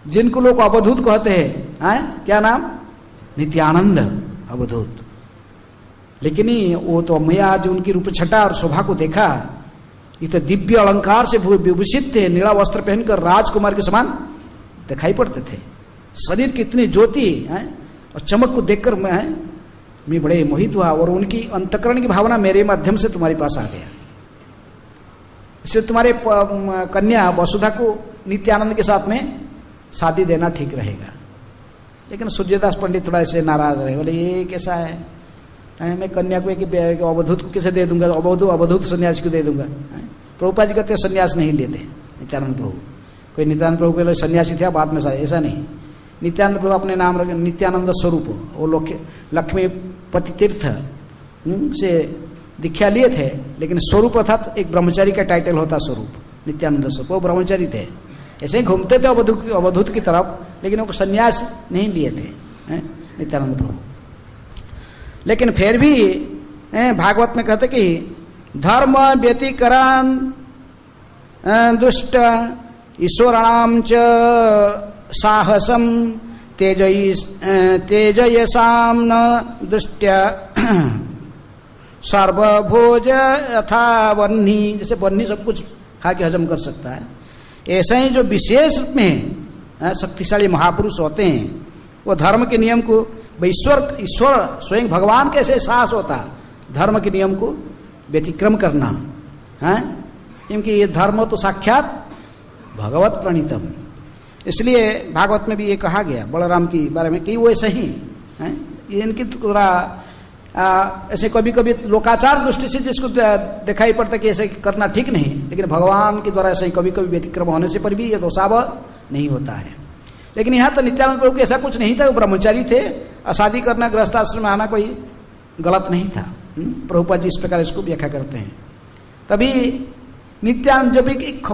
जिनको लोग अवधूत कहते हैं, क्या नाम? नित्यानंद अवधूत। लेकिन वो तो मैं आज उनकी रूप छटा और शोभा को देखा, ये तो दिव्य अलंकार से विभूषित थे, नीला वस्त्र पहनकर राजकुमार के समान दिखाई पड़ते थे, शरीर की इतनी ज्योति और चमक को देखकर मैं बड़े मोहित हुआ, और उनकी अंतकरण की भावना मेरे माध्यम से तुम्हारे पास आ गया। इससे तुम्हारे कन्या वसुधा को नित्यानंद के साथ में शादी देना ठीक रहेगा। लेकिन सूर्यदास पंडित थोड़ा ऐसे नाराज रहे, बोले ये कैसा है, मैं कन्या को एक अवधूत को कैसे दे दूंगा, अवधूत सन्यासी को दे दूंगा। प्रभुपाद जी कहते सन्यास नहीं लेते नित्यानंद प्रभु, कोई नित्यानंद प्रभु के सन्यासी थे बाद में, ऐसा नहीं। नित्यानंद प्रभु अपने नाम नित्यानंद स्वरूप, वो लक्ष्मी पति तीर्थ से दीक्षा लिए थे, लेकिन स्वरूप अर्थात एक ब्रह्मचारी का टाइटल होता स्वरूप, नित्यानंद स्वरूप, वो ब्रह्मचारी थे। ऐसे ही घूमते थे अवधूत की तरफ, लेकिन वो संन्यास नहीं लिए थे नित्यानंद प्रभु। लेकिन फिर भी भागवत में कहते कि धर्म व्यतिकरण दुष्ट ईश्वराणाम च साहसम तेजयसाम न दृष्ट्या सर्वभोज यथा वन्नी, जैसे वन्नी सब कुछ खा के हजम कर सकता है, ऐसे ही जो विशेष रूप में शक्तिशाली महापुरुष होते हैं, वो धर्म के नियम को, ईश्वर स्वयं भगवान कैसे साहस होता धर्म के नियम को व्यतिक्रम करना है, क्योंकि ये धर्म तो साक्षात भगवत प्रणीतम। इसलिए भागवत में भी ये कहा गया बलराम की बारे में कि वो ऐसे ही है, ये इनकी थोड़ा ऐसे कभी कभी लोकाचार दृष्टि से जिसको दिखाई पड़ता कि ऐसे करना ठीक नहीं, लेकिन भगवान के द्वारा ऐसे कभी कभी व्यतिक्रम होने से पर भी ये दोषावह नहीं होता है। लेकिन यहाँ तो नित्यानंद प्रभु के ऐसा कुछ नहीं था, वो ब्रह्मचारी थे, शादी करना, गृहस्थाश्रम में आना कोई गलत नहीं था। प्रभुपाद जी इस प्रकार इसको व्याख्या करते हैं। तभी नित्यानंद जब एक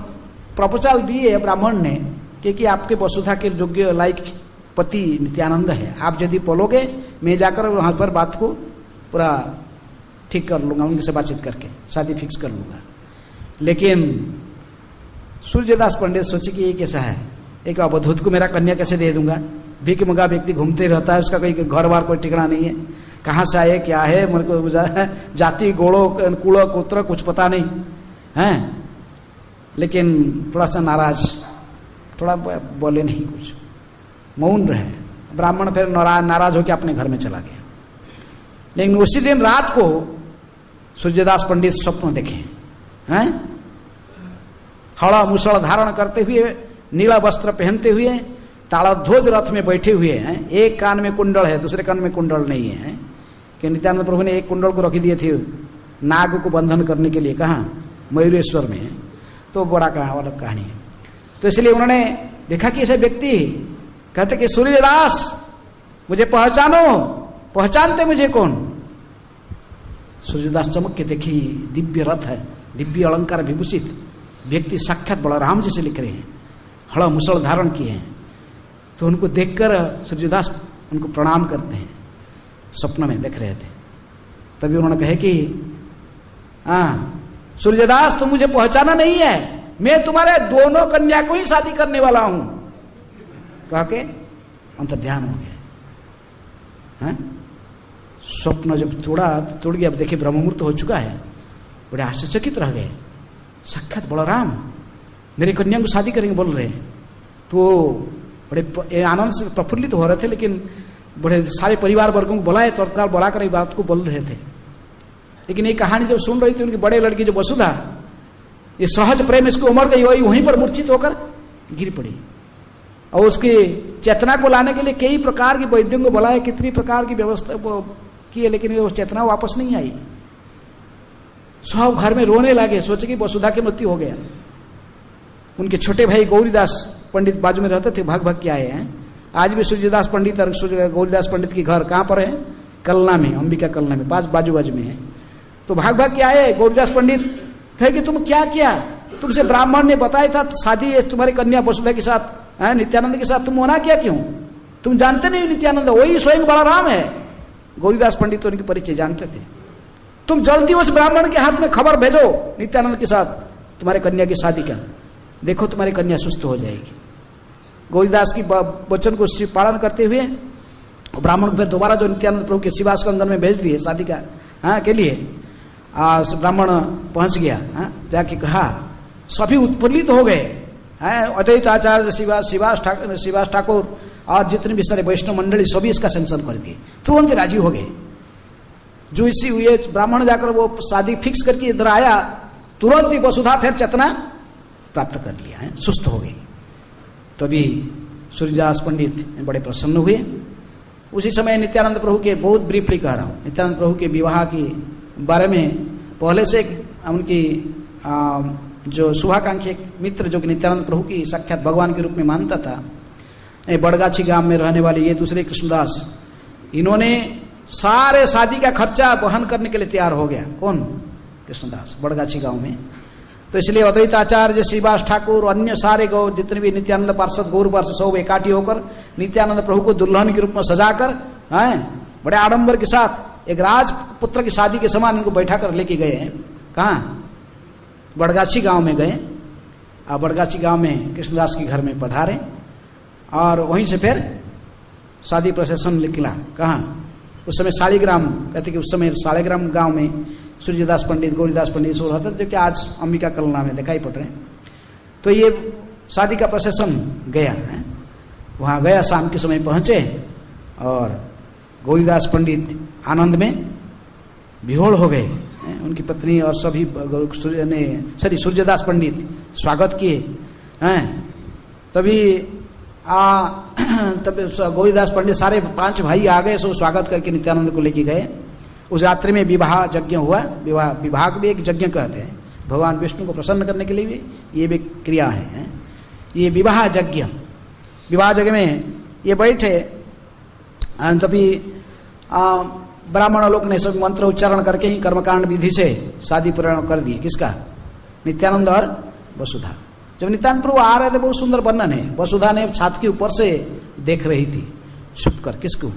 प्रपोजल दिए ब्राह्मण ने कि आपके वसुधा के योग्य लायक पति नित्यानंद है, आप यदि बोलोगे मैं जाकर वहां पर बात को पूरा ठीक कर लूंगा, उनसे बातचीत करके शादी फिक्स कर लूंगा। लेकिन सूर्यदास पंडित सोचे कि ये कैसा है, एक अवधूत को मेरा कन्या कैसे दे दूंगा, भीख मंगा व्यक्ति घूमते रहता है, उसका कोई घर बार कोई ठिकाना नहीं है, कहाँ से आए क्या है, मेरे को जाति गोड़ो कूड़ो कुत्र कुछ पता नहीं है। लेकिन थोड़ा सा नाराज, थोड़ा बोले नहीं, कुछ मौन रहे। ब्राह्मण फिर नाराज होकर अपने घर में चला गया। लेकिन उसी दिन रात को सूर्यदास पंडित स्वप्न देखे हैं, हड़ा मुसड़ धारण करते हुए, नीला वस्त्र पहनते हुए, ताड़ध्वज रथ में बैठे हुए हैं, एक कान में कुंडल है, दूसरे कान में कुंडल नहीं है। कि नित्यानंद प्रभु ने एक कुंडल को रख दिए थे नाग को बंधन करने के लिए, कहाँ, मयूरेश्वर में, तो बड़ा अलग कहानी है। तो इसलिए उन्होंने देखा कि ऐसे व्यक्ति कहते कि सूर्यदास मुझे पहचानो, पहचानते मुझे कौन? सूर्यदास चमक के देखी, दिव्य रथ है, दिव्य अलंकार विभूषित व्यक्ति, साक्षात बलराम जैसे लिख रहे हैं, हड़ा मुसल धारण किए हैं। तो उनको देखकर सूर्यदास उनको प्रणाम करते हैं, स्वप्न में देख रहे थे। तभी उन्होंने कहे कि सूर्यदास तुम मुझे पहचाना नहीं है, मैं तुम्हारे दोनों कन्या को ही शादी करने वाला हूं। कह के अंतर्ध्यान हो गया। स्वप्न जब तोड़ गया, अब देखिए ब्रह्ममुहूर्त हो चुका है, बड़े आश्चर्यचकित रह गए। साक्षात बलराम मेरी कन्या को शादी करेंगे बोल रहे हैं। तो बड़े आनंद से प्रफुल्लित हो रहे थे, लेकिन बड़े सारे परिवार वर्गों को बुलाए, तत्काल बुलाकर बात को बोल रहे थे। लेकिन ये कहानी जब सुन रही थी, उनकी बड़े लड़की जो वसुधा, ये सहज प्रेम इसको उमड़ गई, वहीं पर मूर्छित होकर गिर पड़ी। और उसकी चेतना को लाने के लिए कई प्रकार की वैद्यों को बुलाए, कितनी प्रकार की व्यवस्था की है, लेकिन वो चेतना वापस नहीं आई। सब घर में रोने लगे, सोचे कि वसुधा की मृत्यु हो गया। उनके छोटे भाई गौरीदास पंडित बाजू में रहते थे, भाग भाग के आए हैं। आज भी सूर्यदास पंडित और गौरीदास पंडित के घर कहाँ पर है? कलना में, अंबिका कलना में, पास बाजू बाजू में है। तो भाग भाग के आए। गौरीदास पंडित कहे कि तुम क्या किया, तुमसे ब्राह्मण ने बताया था शादी तुम्हारी कन्या वसुधा के साथ, नित्यानंद के साथ, तुम मना किया क्यों? तुम जानते नहीं नित्यानंद वही स्वयं बलराम है। गौरीदास पंडित तो उनके परिचय जानते थे। तुम जल्दी उस ब्राह्मण के हाथ में खबर भेजो नित्यानंद के साथ तुम्हारे कन्या की शादी का, देखो तुम्हारी कन्या सुस्त हो जाएगी। गौरीदास की वचन को पालन करते हुए ब्राह्मण को फिर दोबारा जो नित्यानंद प्रभु के शिवास कंगन में भेज दिए शादी का के लिए। ब्राह्मण पहुंच गया, जाके कहा, सभी उत्फुल्लित हो गए। अद्वैत आचार्य शिवास ठाकुर और जितने भी सारे वैष्णव मंडली सभी इसका सैंक्शन कर दिए, तुरंत राजी हो गए। जो इसी हुए ब्राह्मण जाकर वो शादी फिक्स करके इधर आया, तुरंत ही वसुधा फिर चेतना प्राप्त कर लिया है, सुस्त हो गई। तभी सूर्यदास पंडित बड़े प्रसन्न हुए। उसी समय नित्यानंद प्रभु के, बहुत ब्रीफली कह रहा हूँ, नित्यानंद प्रभु के विवाह की बारे में पहले से उनकी जो शुभाकांक्षी एक मित्र जो कि नित्यानंद प्रभु की साक्षात भगवान के रूप में मानता था, बड़गाछी गांव में रहने वाले ये दूसरे कृष्णदास, इन्होंने सारे शादी का खर्चा वहन करने के लिए तैयार हो गया। कौन? कृष्णदास, बड़गाछी गांव में। तो इसलिए अद्वैताचार्य, श्रीवास ठाकुर, अन्य सारे गौ जितने भी नित्यानंद पार्षद, गौर पार्षद सब इकट्ठी होकर नित्यानंद प्रभु को दुल्हन के रूप में सजाकर बड़े आडंबर के साथ एक राजपुत्र की शादी के समान इनको बैठा कर लेके गए हैं। कहाँ? बड़गाछी गांव में गए। और बड़गाछी गांव में कृष्णदास के घर में पधारे और वहीं से फिर शादी प्रोसेसन निकला। कहाँ? उस समय शालिग्राम, कहते कि उस समय शालिग्राम गांव में सूर्यदास पंडित, गौरीदास पंडित सो रहते, जो कि आज अंबिका कलना में दिखाई पड़ रहे हैं। तो ये शादी का प्रोसेसन गया है। वहाँ गया, शाम के समय पहुंचे और गौरीदास पंडित आनंद में विहोल हो गए। उनकी पत्नी और सभी सूर्यदास पंडित स्वागत किए हैं। तभी गौरीदास पंडित सारे 5 भाई आ गए, सो स्वागत करके नित्यानंद को लेके गए। उस रात्रि में विवाह यज्ञ हुआ। विवाह भी एक यज्ञ कहते हैं, भगवान विष्णु को प्रसन्न करने के लिए भी ये भी क्रिया है। ये विवाह यज्ञ, विवाह यज्ञ में ये बैठे, तभी ब्राह्मण लोग ने सब मंत्र उच्चारण करके ही कर्मकांड विधि से शादी पूर्ण कर दी। किसका? नित्यानंद और वसुधा। जब नित्यानंद प्रभु आ रहे थे, बहुत सुंदर वर्णन है। वसुधा ने छात के ऊपर से देख रही थी छुप कर। किसको?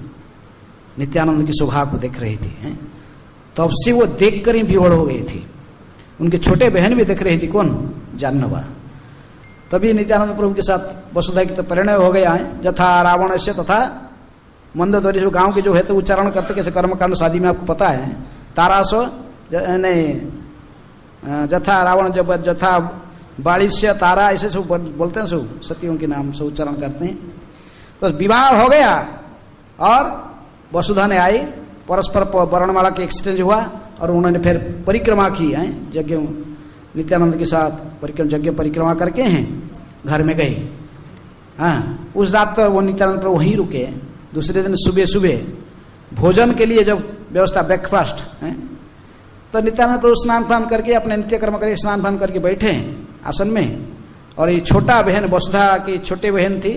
नित्यानंद की शोभा को देख रही थी। तब से वो देख कर ही विहोड़ हो गई थी। उनके छोटे बहन भी देख रही थी। कौन? जाह्नवा। तभी नित्यानंद प्रभु के साथ वसुधा की तो परिणय हो गया है। यथा रावण से तथा मंदोदरी, जो गांव के जो है तो उच्चारण करते कैसे कर्मकांड शादी में आपको पता है। तारासो जथा रावण, जब जथा बालिश्य तारा, ऐसे सब बोलते हैं, सब सतियों के नाम से उच्चारण करते हैं। तो विवाह हो गया और वसुधा ने आई, परस्पर वर्णमाला के एक्सचेंज हुआ और उन्होंने फिर परिक्रमा की है यज्ञ नित्यानंद के साथ। यज्ञ परिक्रमा करके हैं घर में गए। हाँ, उस रात तो वो नित्यानंद पर वहीं रुके। दूसरे दिन सुबह सुबह भोजन के लिए जब व्यवस्था, ब्रेकफास्ट है, तो नित्यानंद प्रभु स्नान पान करके अपने नित्य कर्म करके स्नान पान करके बैठे आसन में। और ये छोटा बहन, वसुधा की छोटी बहन थी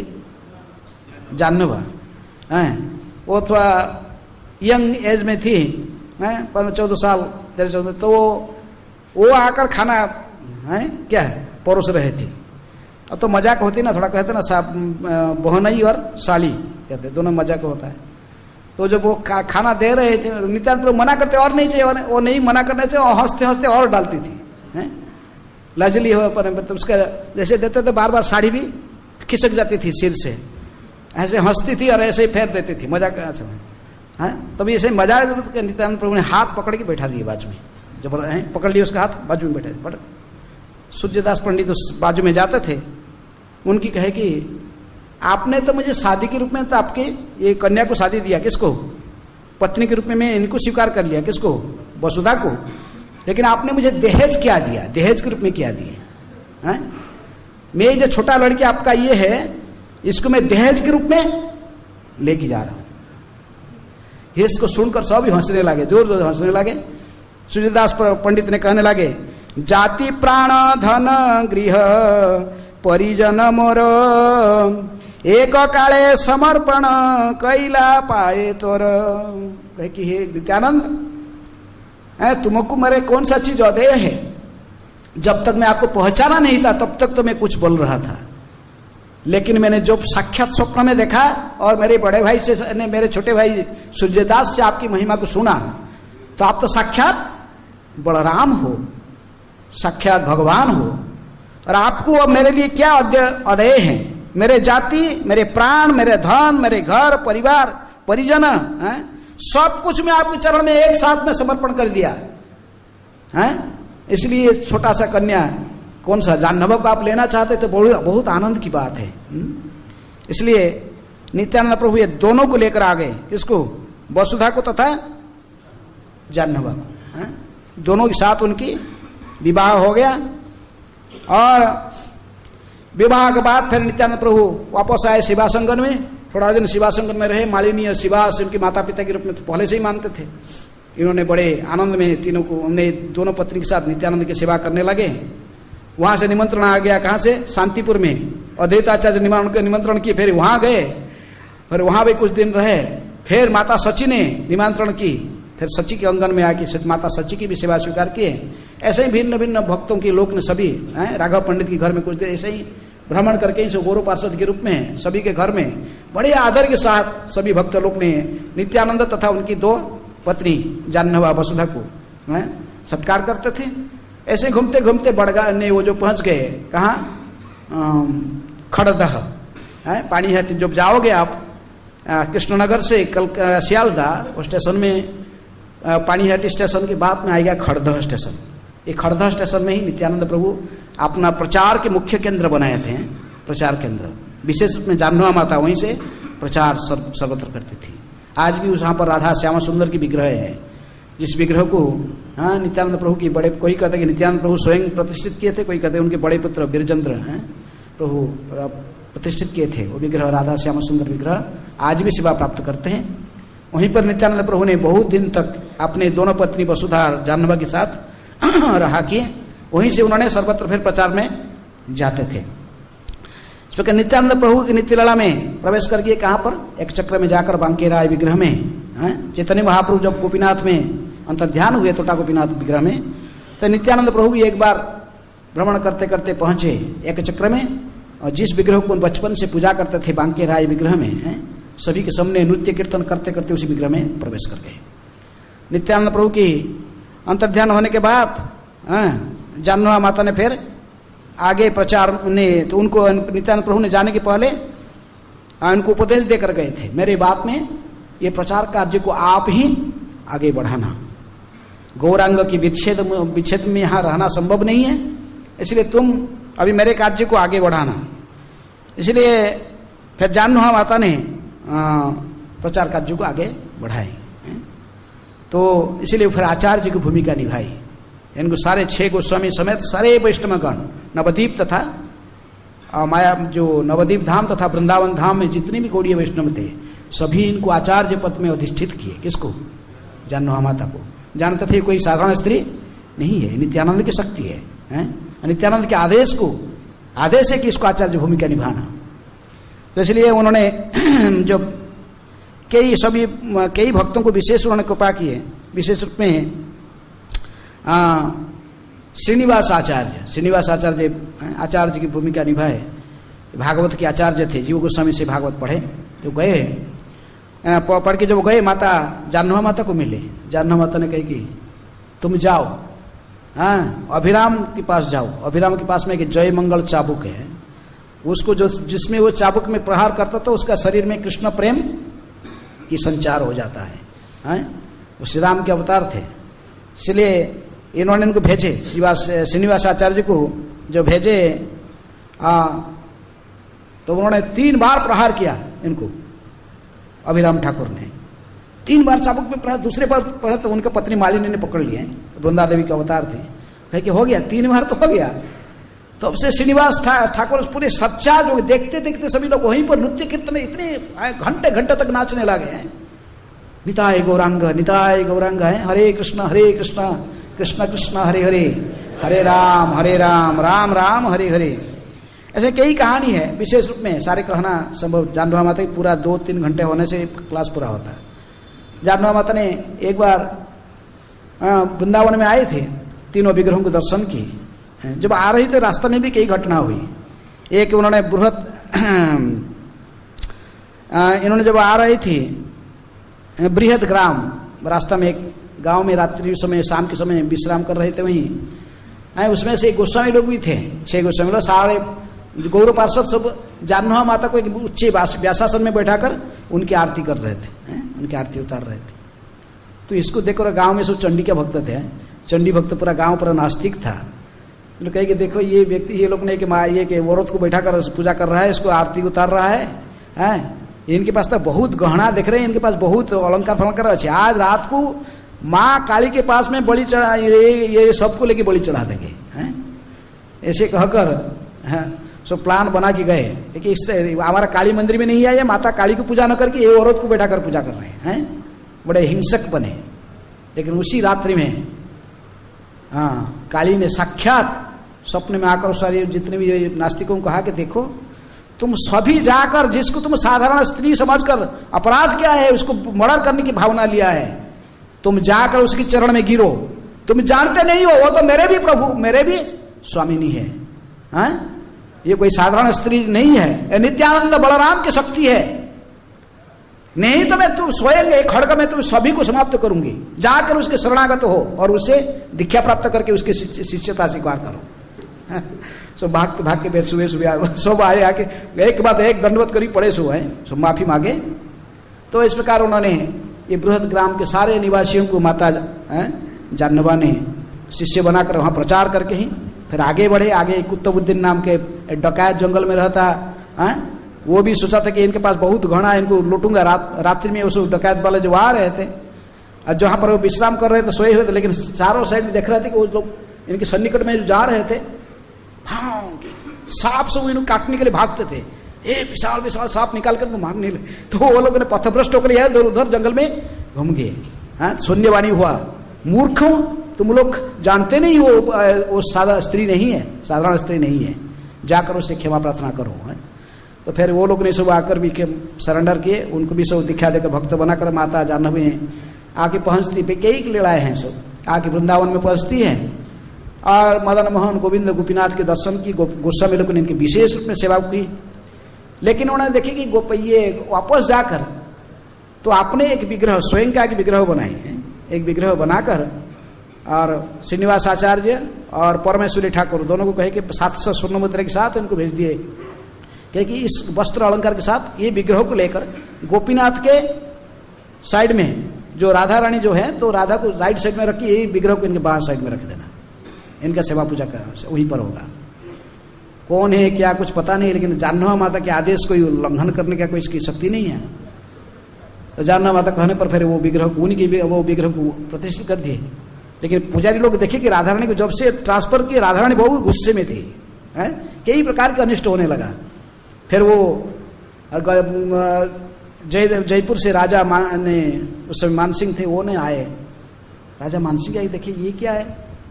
जाह्नवा, वो थोड़ा यंग एज में थी, 15-14 साल, 13-14। तो वो आकर खाना है क्या परोस रहे थे। अब तो मजाक होती ना, थोड़ा कहते ना बहनई और साली कहते, दोनों मजाक होता है। तो जब वो खाना दे रहे थे, नित्यानंद प्रभु मना करते और नहीं चाहिए, और वो नहीं मना करने से और हंसते हंसते और डालती थी। लजली हो पर तो उसका जैसे देते थे, बार बार साड़ी भी खिसक जाती थी सिर से, ऐसे हंसती थी और ऐसे ही फेर देती थी मजाक। तभी ऐसे मजाक नित्यानंद प्रभु ने हाथ पकड़ के बैठा दिए बाजू में। जब पकड़ लिया उसका हाथ, बाजू में बैठा दिया। सूर्यदास पंडित उस बाजू में जाते थे, उनकी कहे कि आपने तो मुझे शादी के रूप में तो आपके ये कन्या को शादी दिया, किसको? पत्नी के रूप में मैं इनको स्वीकार कर लिया, किसको? वसुधा को। लेकिन आपने मुझे दहेज क्या दिया? दहेज के रूप में क्या दिए? मैं जो छोटा लड़की आपका ये है, इसको मैं दहेज के रूप में लेके जा रहा हूं। इसको सुनकर सब हंसने लगे, जोर जोर हंसने लगे। सूर्यदास पंडित ने कहने लगे, जाति प्राण धन गृह परिजन मोर, एक काले समर्पण कैला पाए तोर। कि हे नित्यानंद, तुमको मेरे कौन सा चीज अधेय है? जब तक मैं आपको पहचाना नहीं था तब तक तो मैं कुछ बोल रहा था, लेकिन मैंने जो साक्षात स्वप्न में देखा और मेरे बड़े भाई से, मेरे छोटे भाई सूर्यदास से आपकी महिमा को सुना, तो आप तो साक्षात बलराम हो, साक्षात भगवान हो। और आपको अब मेरे लिए क्या अधेय है? मेरे जाति, मेरे प्राण, मेरे धन, मेरे घर परिवार परिजन, सब कुछ मैं आपके चरण में एक साथ में समर्पण कर दिया है। इसलिए छोटा सा कन्या कौन सा जाह्नवा को आप लेना चाहते तो बहुत आनंद की बात है। इसलिए नित्यानंद प्रभु ये दोनों को लेकर आ गए, इसको वसुधा को तथा जाह्नवा को। दोनों के साथ उनकी विवाह हो गया। और विवाह के बाद फिर नित्यानंद प्रभु वापस आए शिवासंगन में। थोड़ा दिन शिवासंगन में रहे। मालिनी और शिवास इनके माता पिता के रूप में तो पहले से ही मानते थे। इन्होंने बड़े आनंद में तीनों को, हमने दोनों पत्नी के साथ नित्यानंद की सेवा करने लगे। वहां से निमंत्रण आ गया, कहां से? शांतिपुर में अद्वैताचार्य निमंत्रण किए। फिर वहां गए, फिर वहां भी कुछ दिन रहे फिर माता सची ने निमंत्रण की, फिर सची के अंगन में आके माता सची की भी सेवा स्वीकार किए। ऐसे ही भिन्न भिन्न भक्तों के लोग ने सभी राघव पंडित के घर में कुछ देर ऐसे ही भ्रमण करके इसे गौरव पार्षद के रूप में सभी के घर में बड़े आदर के साथ सभी भक्त लोग ने नित्यानंद तथा उनकी 2 पत्नी जाह्नवा वसुधा को सत्कार करते थे। ऐसे घूमते घूमते बड़गा ने वो जो पहुंच गए कहाँ, खड़दह पानी है। जब जाओगे आप कृष्णनगर से सियालदह स्टेशन में, पानीहाटी स्टेशन के बाद में आएगा खड़दह स्टेशन। ये खड़दह स्टेशन में ही नित्यानंद प्रभु अपना प्रचार के मुख्य केंद्र बनाए थे, प्रचार केंद्र। विशेष रूप में जाह्नवा माता वहीं से प्रचार सर्वत्र करती थी। आज भी वहाँ पर राधा श्यामा सुंदर की विग्रह है, जिस विग्रह को नित्यानंद प्रभु की बड़े, कोई कहते कि नित्यानंद प्रभु स्वयं प्रतिष्ठित किए थे, कोई कहते उनके बड़े पुत्र बीरचंद्र प्रभु प्रतिष्ठित किए थे। वो विग्रह राधा श्यामा सुंदर विग्रह आज भी सेवा प्राप्त करते हैं। वहीं पर नित्यानंद प्रभु ने बहुत दिन तक अपने दोनों पत्नी वसुधा जाह्नवा के साथ रहा किए। वहीं से उन्होंने सर्वत्र फिर प्रचार में जाते थे। इस प्रकार नित्यानंद प्रभु की नित्य लीला में प्रवेश करके कहाँ पर, एक चक्र में जाकर बांके राय विग्रह में चैतन्य महाप्रभु जब गोपीनाथ में अंतर्ध्यान हुए तोटा गोपीनाथ विग्रह में, तो नित्यानंद प्रभु भी एक बार भ्रमण करते करते पहुंचे एक चक्र में, और जिस विग्रह को बचपन से पूजा करते थे बांके राय विग्रह में, सभी के सामने नृत्य कीर्तन करते करते उसी विग्रह में प्रवेश कर गए। नित्यानंद प्रभु की अंतर्ध्यान होने के बाद जाह्नवा माता ने फिर आगे प्रचार ने, तो उनको नित्यानंद प्रभु ने जाने के पहले उनको उपदेश देकर गए थे, मेरे बात में ये प्रचार कार्य को आप ही आगे बढ़ाना। गौरांग की विच्छेद में यहाँ रहना संभव नहीं है, इसलिए तुम अभी मेरे कार्य को आगे बढ़ाना। इसलिए फिर जाह्नवा माता ने प्रचार कार्य को आगे बढ़ाए। तो इसलिए फिर आचार्य जी की भूमिका निभाई। इनको सारे 6 गोस्वामी समेत सारे वैष्णवगण, नवद्वीप तथा माया जो नवद्वीप धाम तथा वृंदावन धाम में जितने भी गौड़ीय वैष्णव थे, सभी इनको आचार्य पद में अधिष्ठित किए। किसको? जाह्नवा माता को। जानते थे कोई साधारण स्त्री नहीं है, नित्यानंद की शक्ति है, नित्यानंद के आदेश है कि इसको आचार्य भूमिका निभाना। तो इसलिए उन्होंने जो कई भक्तों को विशेष उन्होंने कृपा की है, विशेष रूप में श्रीनिवास आचार्य आचार्य की भूमिका निभाए। भागवत के आचार्य थे, जीव गोस्वामी से भागवत पढ़े। जो गए पढ़ के जब गए माता जाह्नवा माता को मिले, जाह्नवा माता ने कही कि तुम जाओ अभिराम के पास जाओ। अभिराम के पास में एक जय मंगल चाबुक है, उसको जो जिसमें वो चाबुक में प्रहार करता था उसका शरीर में कृष्ण प्रेम की संचार हो जाता है। वो श्री राम के अवतार थे, इसलिए इन्होंने इनको भेजे, श्रीनिवास आचार्य को जो भेजे तो उन्होंने 3 बार प्रहार किया इनको। अभिराम ठाकुर ने 3 बार चाबुक में प्रहार, दूसरे बार पढ़ा तो उनका पत्नी मालिनी ने पकड़ लिया, वृंदा देवी के अवतार थे, कहे कि हो गया 3 बार तो हो गया। तो अब से श्रीनिवास ठाकुर पूरे सच्चा जो देखते देखते सभी लोग वहीं पर नृत्य कीर्तन इतने घंटे घंटे तक नाचने लगे हैं। निताय गौरांग है, हरे कृष्ण कृष्ण कृष्ण हरे हरे, हरे राम राम राम हरे हरे। ऐसे कई कहानी है, विशेष रूप में सारे कहना संभव। जाह्नवा माता की पूरा 2-3 घंटे होने से क्लास पूरा होता है। जाह्नवा माता ने एक बार वृंदावन में आए थे, तीनों विग्रहों को दर्शन की। जब आ रही थे रास्ते में भी कई घटना हुई। एक उन्होंने इन्होंने जब आ रही थी बृहद ग्राम, रास्ता में एक गांव में रात्रि समय शाम के समय विश्राम कर रहे थे वहीं, उसमें से गोस्वामी लोग भी थे, 6 गोस्वामी लोग, सारे गौरव पार्षद सब जाह्नवा माता को एक उच्च व्यासासन में बैठाकर उनकी आरती कर रहे थे, उनकी आरती उतार रहे थे। तो इसको देखो गांव में सब चंडी के भक्त थे, चंडी भक्त पूरा गांव पूरा नास्तिक था। तो कहे कि देखो ये व्यक्ति, ये लोग ने कि औरत को बैठाकर पूजा कर रहा है, इसको आरती उतार रहा है, इनके पास तो बहुत गहना देख रहे हैं, इनके पास बहुत अलंकार फलंकार अच्छे। आज रात को माँ काली के पास में बलि चढ़ा, ये सबको लेके बलि चढ़ा देंगे, ऐसे कहकर सो प्लान बना के गए कि इस हमारा काली मंदिर में नहीं आया, माता काली की पूजा न करके ये औरत को बैठा कर पूजा कर रहे हैं, बड़े हिंसक बने। लेकिन उसी रात्रि में काली ने साक्षात सपने में आकर सारे जितने भी नास्तिकों को कहा कि देखो तुम सभी जाकर जिसको तुम साधारण स्त्री समझकर अपराध क्या है उसको मर्डर करने की भावना लिया है, तुम जाकर उसके चरण में गिरो। तुम जानते नहीं हो वो तो मेरे भी प्रभु, मेरे भी स्वामिनी है, हाँ? ये कोई साधारण स्त्री नहीं है, नित्यानंद बलराम की शक्ति है। नहीं तो मैं तुम स्वयं एक खड़ग में तुम सभी को समाप्त करूंगी। जाकर उसके शरणागत हो और उससे दीक्षा प्राप्त करके उसकी शिष्यता स्वीकार करो। सो भाग के सुबह सुबह सब आए, आके एक के बाद एक दंडवत करी पड़े सो है, सो माफी मांगे। तो इस प्रकार उन्होंने ये बृहद ग्राम के सारे निवासियों को माता जाह्नवा ने शिष्य बनाकर वहां प्रचार करके ही फिर आगे बढ़े। आगे कुतुबुद्दीन नाम के डकैत जंगल में रहता है, वो भी सोचा था कि इनके पास बहुत घना, इनको लूटूंगा। रात्रि में उस डकैत वाले जो आ रहे थे और जहां पर वो विश्राम कर रहे थे, सोए हुए थे, लेकिन चारों साइड में देख रहे थे कि वो लोग इनके सन्निकट में जो जा रहे थे, सांप से इनको काटने के लिए भागते थे। विशाल विशाल सांप निकाल कर मारने लगे। तो वो लोगों ने पथभ्रष्ट होकर इधर उधर जंगल में घूम गए। शून्यवाणी हुआ, मूर्ख हूं, तुम लोग जानते नहीं वो साधारण स्त्री नहीं है, साधारण स्त्री नहीं है, जाकर उससे क्षमा प्रार्थना करो। तो फिर वो लोग ने सब आकर भी सरेंडर किए, उनको भी सब दीक्षा देकर भक्त बनाकर माता जाह्नवी आके पहुंचती पे कई लीलाएं हैं, सब आके वृंदावन में पहुंचती है और मदन मोहन गोविंद गोपीनाथ के दर्शन की, गोस्वामी लोगों ने इनकी विशेष रूप में सेवा की। लेकिन उन्होंने देखी कि गोपैये वापस जाकर तो आपने एक विग्रह, स्वयं का एक विग्रह बनाए हैं, एक विग्रह बनाकर और श्रीनिवास आचार्य और परमेश्वरी ठाकुर दोनों को कहे कि 700 स्वर्ण मुद्रा के साथ इनको भेज दिए, क्योंकि इस वस्त्र अलंकार के साथ ये विग्रह को लेकर गोपीनाथ के साइड में जो राधा रानी जो है, तो राधा को राइट साइड में रखी, यही विग्रह को इनके बाहर साइड में रख देना, इनका सेवा पूजा करना वहीं पर होगा। कौन है क्या कुछ पता नहीं, लेकिन जाह्नवा माता के आदेश कोई उल्लंघन करने का कोई इसकी शक्ति नहीं है। तो जाह्नवा माता कहने पर फिर वो विग्रह को, उन्हीं के वो विग्रह को प्रतिष्ठित कर दिए। लेकिन पुजारी लोग देखे कि राधा रानी को जब से ट्रांसफर किए, राधा रानी बहुत गुस्से में थी, कई प्रकार के अनिष्ट होने लगा। फिर वो जयपुर से राजा ने, उस समय मानसिंह थे, वो ने आए, राजा मानसिंह आई, देखिए ये क्या है,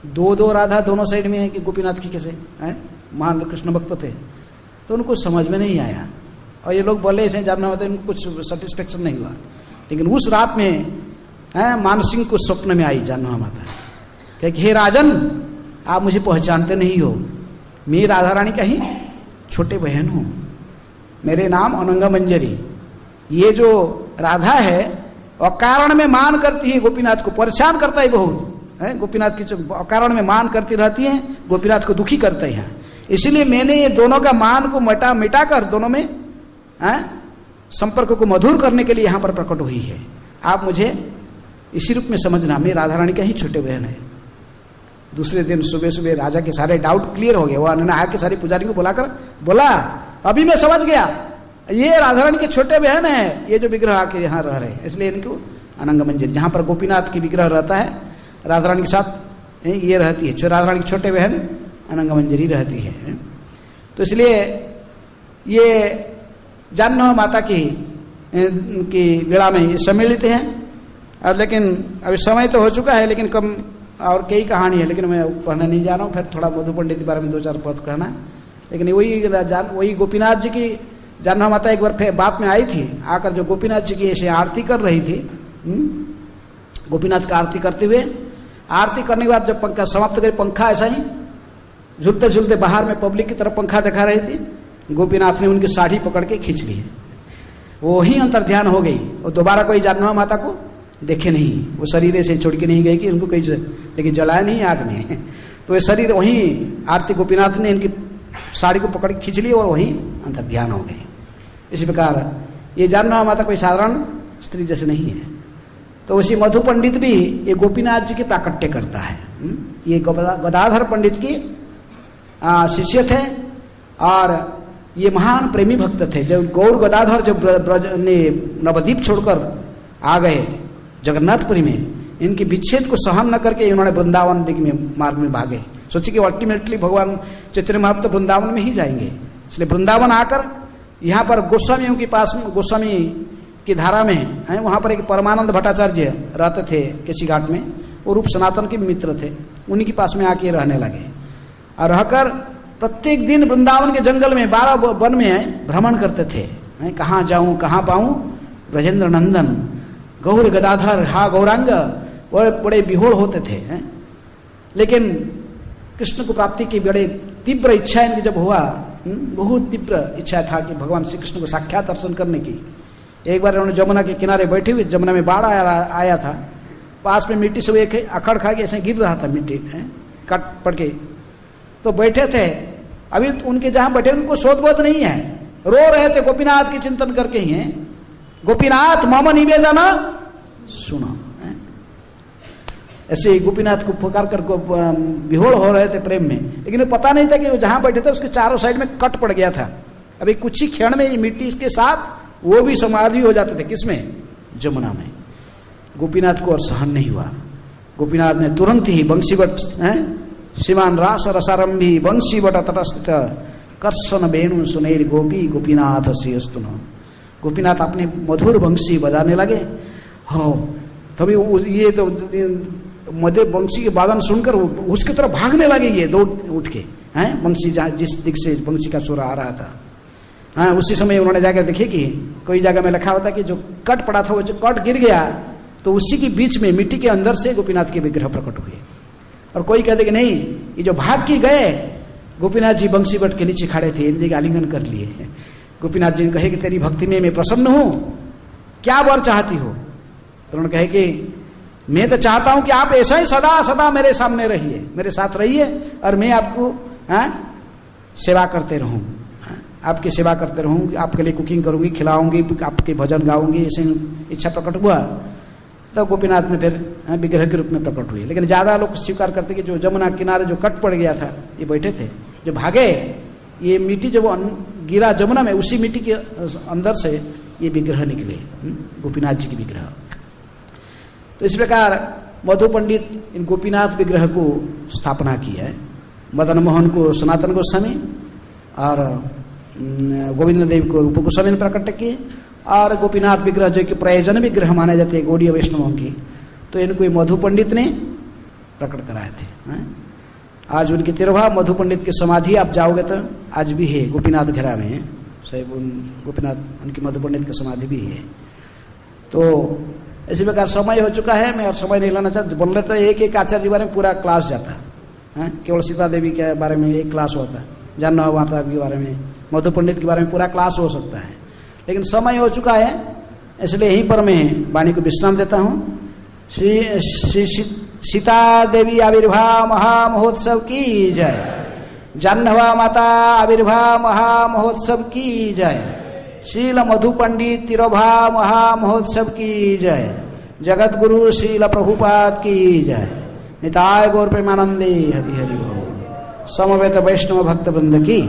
दो राधा दोनों साइड में है कि गोपीनाथ की कैसे है, महान कृष्ण भक्त थे। तो उनको समझ में नहीं आया और ये लोग बोले ऐसे जानना होता है, इनको कुछ सेटिस्फेक्शन नहीं हुआ। लेकिन उस रात में मानसिंह को स्वप्न में आई जाह्नवा माता कि हे राजन, आप मुझे पहचानते नहीं हो, मैं राधा रानी का ही छोटे बहन हूं, मेरे नाम अनंगा मंजरी। ये जो राधा है अकारण में मान करती है, गोपीनाथ को परेशान करता है बहुत, गोपीनाथ की अकारण में मान करती रहती है, गोपीनाथ को दुखी करते हैं। इसलिए मैंने ये दोनों का मान को मिटाकर दोनों में संपर्क को मधुर करने के लिए यहां पर प्रकट हुई है। आप मुझे इसी रूप में समझना, मैं राधा रानी का ही छोटे बहन है। दूसरे दिन सुबह सुबह राजा के सारे डाउट क्लियर हो गए। वो आया के सारे पुजारी को बुलाकर बोला, अभी मैं समझ गया, ये राधा रानी के छोटे बहन है, ये जो विग्रह आके यहाँ रह रहे हैं, इसलिए इनको अनंग मंजरी, जहां पर गोपीनाथ की विग्रह रहता है राधा रानी के साथ ये रहती है, राधा रानी की छोटे बहन अनंग मंजरी रहती है। तो इसलिए ये जाह्नवा माता की लीला में ये सम्मिलित है। और लेकिन अभी समय तो हो चुका है, लेकिन कम और कई कहानी है, लेकिन मैं पढ़ने नहीं जा रहा हूँ। फिर थोड़ा मधु पंडित के बारे में 2-4 पद कहना है। लेकिन वही गोपीनाथ जी की जाह्नवा माता एक बार फिर बात में आई थी, आकर जो गोपीनाथ जी की ऐसे आरती कर रही थी, गोपीनाथ का आरती करते हुए, आरती करने के बाद जब पंखा समाप्त करे, पंखा ऐसा ही झूलते झूलते बाहर में पब्लिक की तरफ पंखा दिखा रही थी, गोपीनाथ ने उनकी साड़ी पकड़ के खींच ली है। वो ही अंतर्ध्यान हो गई और दोबारा कोई जाह्नवा माता को देखे नहीं, वो शरीर से छोड़ के नहीं गई कि उनको कोई, लेकिन जलाया नहीं आग में, तो ये शरीर वहीं आरती गोपीनाथ ने इनकी साड़ी को पकड़ के खींच ली और वहीं अंतर्ध्यान हो गई। इसी प्रकार ये जाह्नवा माता कोई साधारण स्त्री जैसे नहीं है। तो उसी मधु पंडित भी ये गोपीनाथ जी के प्राकट्य करता है। ये गदाधर पंडित की शिष्य थे और ये महान प्रेमी भक्त थे। जब गौर गदाधर जब ब्रज ने नवद्वीप छोड़कर आ गए जगन्नाथपुरी में, इनके विच्छेद को सहन न करके इन्होंने वृंदावन दिग में मार्ग में भागे, सोचे कि अल्टीमेटली भगवान चैतन्य महाप्रभु वृंदावन में ही जाएंगे। इसलिए वृंदावन आकर यहाँ पर गोस्वामियों के पास, गोस्वामी की धारा में है, वहां पर एक परमानंद भट्टाचार्य रहते थे केसी घाट में, वो रूप सनातन के मित्र थे, उन्हीं के पास में आके रहने लगे और रहकर प्रत्येक दिन वृंदावन के जंगल में 12 वन में भ्रमण करते थे। कहाँ जाऊं कहाँ पाऊं ब्रजेंद्र नंदन गौर गदाधर हा गौरांग, बड़े विहोड़ होते थे। लेकिन कृष्ण को प्राप्ति की बड़े तीव्र इच्छा इनकी जब हुआ, बहुत तीव्र इच्छा था कि भगवान श्री कृष्ण को साक्षात दर्शन करने की। एक बार उन्होंने जमुना के किनारे बैठे हुए, जमुना में बाढ़ आया था, पास में मिट्टी से एक अखड़ खा के ऐसे गिर रहा था मिट्टी कट पड़ के, तो बैठे थे। अभी उनके जहां बैठे उनको सोच नहीं है, रो रहे थे, गोपीनाथ के चिंतन करके ही हैं। गोपीनाथ मम निवेदन सुनो, ऐसे गोपीनाथ को पुकार कर विहोड़ हो रहे थे प्रेम में। लेकिन पता नहीं था कि वो जहां बैठे थे उसके चारों साइड में कट पड़ गया था। अभी कुछ ही क्षण में मिट्टी इसके साथ वो भी समाधि हो जाते थे। किसमें? जमुना में। गोपीनाथ को और सहन नहीं हुआ। गोपीनाथ ने तुरंत ही बंशीवट सीमान रास रसारंभी बंशीवट तटस्थित कर्षण वेणु सुनेर गोपी गोपीनाथ श्रीस्तुन। गोपीनाथ अपने मधुर बंशी बजाने लगे। हो तभी ये तो मध्य बंशी के वादन सुनकर उसकी तरफ भागने लगे, ये दौड़ उठ के बंशी जिस दिख से बंशी का सुर आ रहा था। उसी समय उन्होंने जाकर देखे कि कोई जगह में लिखा होता कि जो कट पड़ा था वो जो कट गिर गया तो उसी के बीच में मिट्टी के अंदर से गोपीनाथ के विग्रह प्रकट हुए। और कोई कहते कि नहीं, ये जो भाग के गए गोपीनाथ जी बंशी बट के नीचे खड़े थे, इन जगह आलिंगन कर लिए। गोपीनाथ जी ने कहे कि तेरी भक्ति में मैं प्रसन्न हूं, क्या वर चाहती हो? तो उन्होंने कहे कि मैं तो चाहता हूं कि आप ऐसा ही सदा सदा मेरे सामने रहिए, मेरे साथ रहिए, और मैं आपको सेवा करते रहूं, आपकी सेवा करते रहूंगी, आपके लिए कुकिंग करूंगी, खिलाऊंगी, आपके भजन गाऊंगी। ऐसे इच्छा प्रकट हुआ तो गोपीनाथ में फिर विग्रह के रूप में प्रकट हुए। लेकिन ज्यादा लोग स्वीकार करते कि जो जमुना किनारे जो कट पड़ गया था, ये बैठे थे, जो भागे, ये मिट्टी जब गिरा जमुना में, उसी मिट्टी के अंदर से ये विग्रह निकले, गोपीनाथ जी के विग्रह। तो इस प्रकार मधु पंडित इन गोपीनाथ विग्रह को स्थापना की है। मदन मोहन को सनातन गोस्वामी और गोविंद देव को रूप गोस्वामी ने प्रकट किए, और गोपीनाथ विग्रह जो कि प्रयोजन विग्रह माने जाते हैं गौड़ीय वैष्णवों की, तो इनको मधु पंडित ने प्रकट कराए थे। आज उनकी तिरवा मधु पंडित की समाधि आप जाओगे तो आज भी है, गोपीनाथ घेरा में साहब गोपीनाथ उनकी मधु पंडित की समाधि भी है। तो इसी प्रकार समय हो चुका है, मैं और समय नहीं लाना चाहता। बोल रहे तो एक आचार्य के बारे में पूरा क्लास जाता है, केवल सीता देवी के बारे में एक क्लास होता है, जानना माता के बारे में, मधु पंडित के बारे में पूरा क्लास हो सकता है। लेकिन समय हो चुका है, इसलिए यहीं पर मैं वाणी को विश्राम देता हूँ। श्री सीता देवी आविर्भाव महामहोत्सव की जय। जाह्नवा माता आविर्भाव महामहोत्सव की जय। शील मधु पंडित तिरोभाव महामहोत्सव की जय। जगत गुरु शील प्रभुपाद की जय। निताय गौर प्रेमानंदे हरि हरि बोल। समवेत वैष्णव भक्त वृंद की